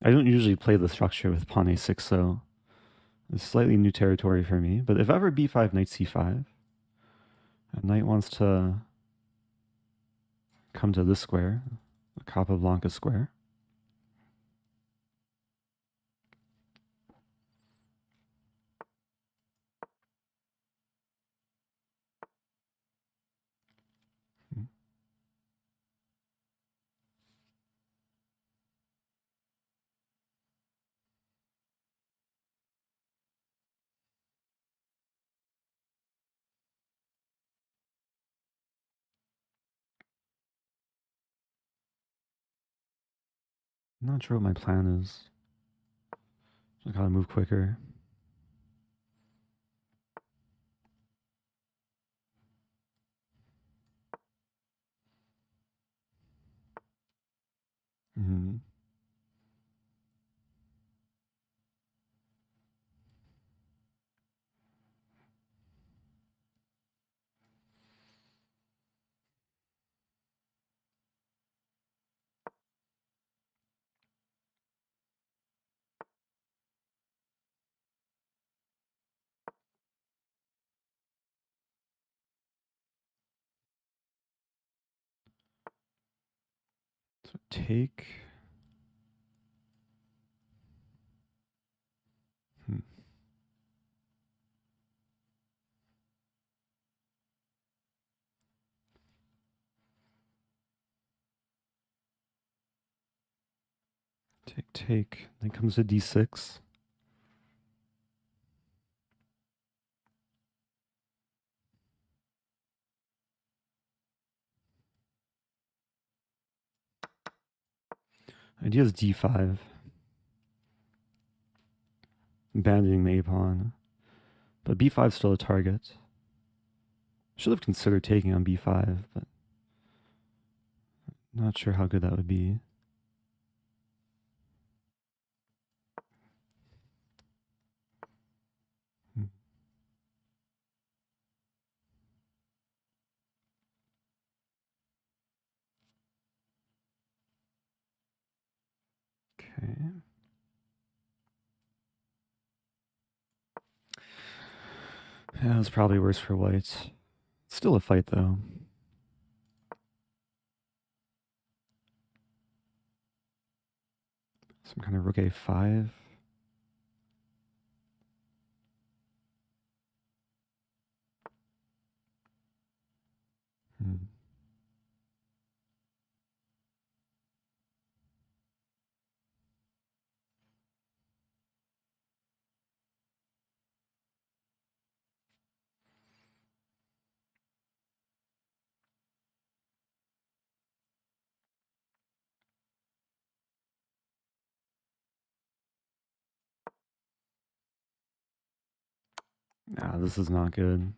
I don't usually play the structure with pawn a6, so it's slightly new territory for me. But if ever b5, knight c5, a knight wants to come to this square, the Capablanca square. I'm not sure what my plan is. I gotta move quicker. Mm-hmm. So take. Hmm. Take. Then comes a d6. Idea is d5. Abandoning the a pawn. But b5 is still a target. Should have considered taking on b5, but not sure how good that would be. Hmm. Okay. Yeah, it's probably worse for white. Still a fight though. Some kind of rook a5. Hmm. Nah, this is not good.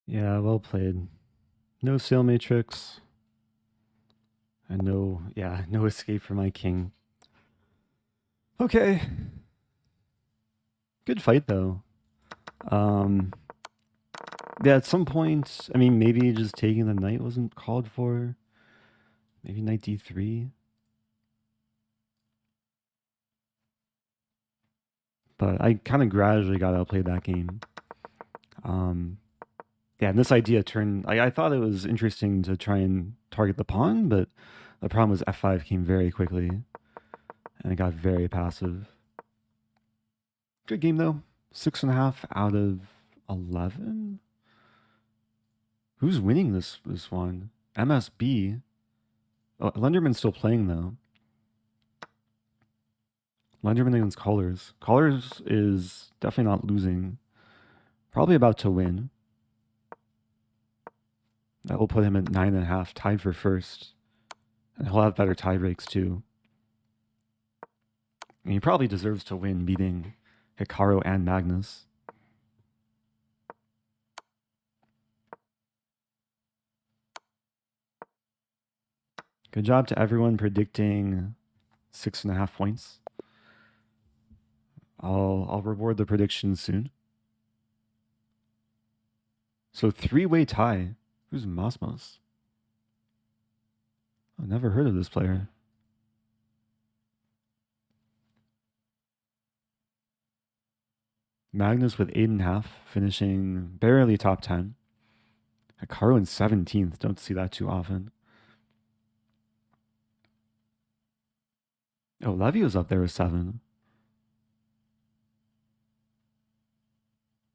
Yeah, well played. No sail matrix. And no escape for my king. Okay. Good fight though. Um yeah, at some point, I mean maybe just taking the knight wasn't called for. Maybe knight d3. But I kind of gradually got outplayed that game. Um yeah, and this idea turned I thought it was interesting to try and target the pawn, but the problem was f5 came very quickly and it got very passive. Good game though. 6.5 out of 11. Who's winning this one? MSB. Oh, Lenderman's still playing though. Lenderman against Colors. Colors is definitely not losing. Probably about to win. That will put him at 9.5, tied for first. And he'll have better tie breaks too. And he probably deserves to win, beating Hikaru and Magnus. Good job to everyone predicting 6.5 points. I'll reward the predictions soon. So 3-way tie. Who's Mosmos? I've never heard of this player. Magnus with 8.5, finishing barely top 10. Hikaru in 17th. Don't see that too often. Oh, Levio's up there with 7.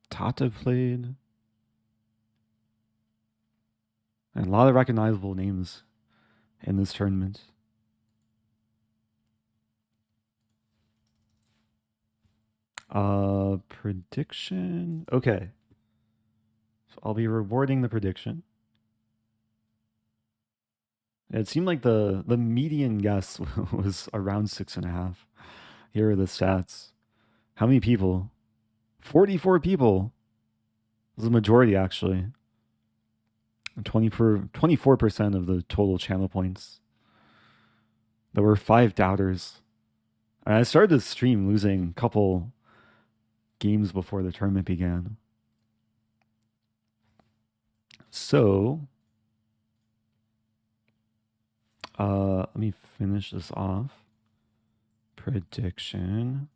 Tata played. And a lot of recognizable names in this tournament. Prediction. Okay. So I'll be rewarding the prediction. It seemed like the median guess was around 6.5. Here are the stats. How many people? 44 people. This is a majority actually. 24% of the total channel points. There were 5 doubters. And I started the stream losing a couple games before the tournament began. So, let me finish this off. Prediction.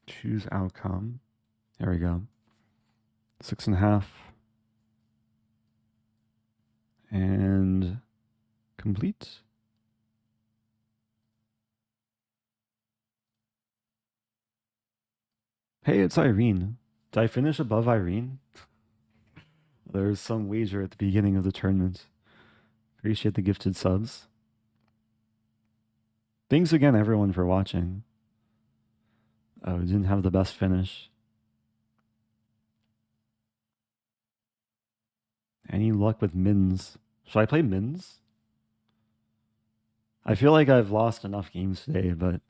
Choose outcome. There we go. 6.5. And complete. Hey, it's Irene. Did I finish above Irene? There's some wager at the beginning of the tournament. Appreciate the gifted subs. Thanks again, everyone, for watching. Oh, we didn't have the best finish. Any luck with Mins? Should I play Mins? I feel like I've lost enough games today, but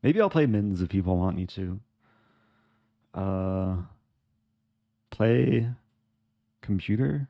maybe I'll play Mins if people want me to. Play computer.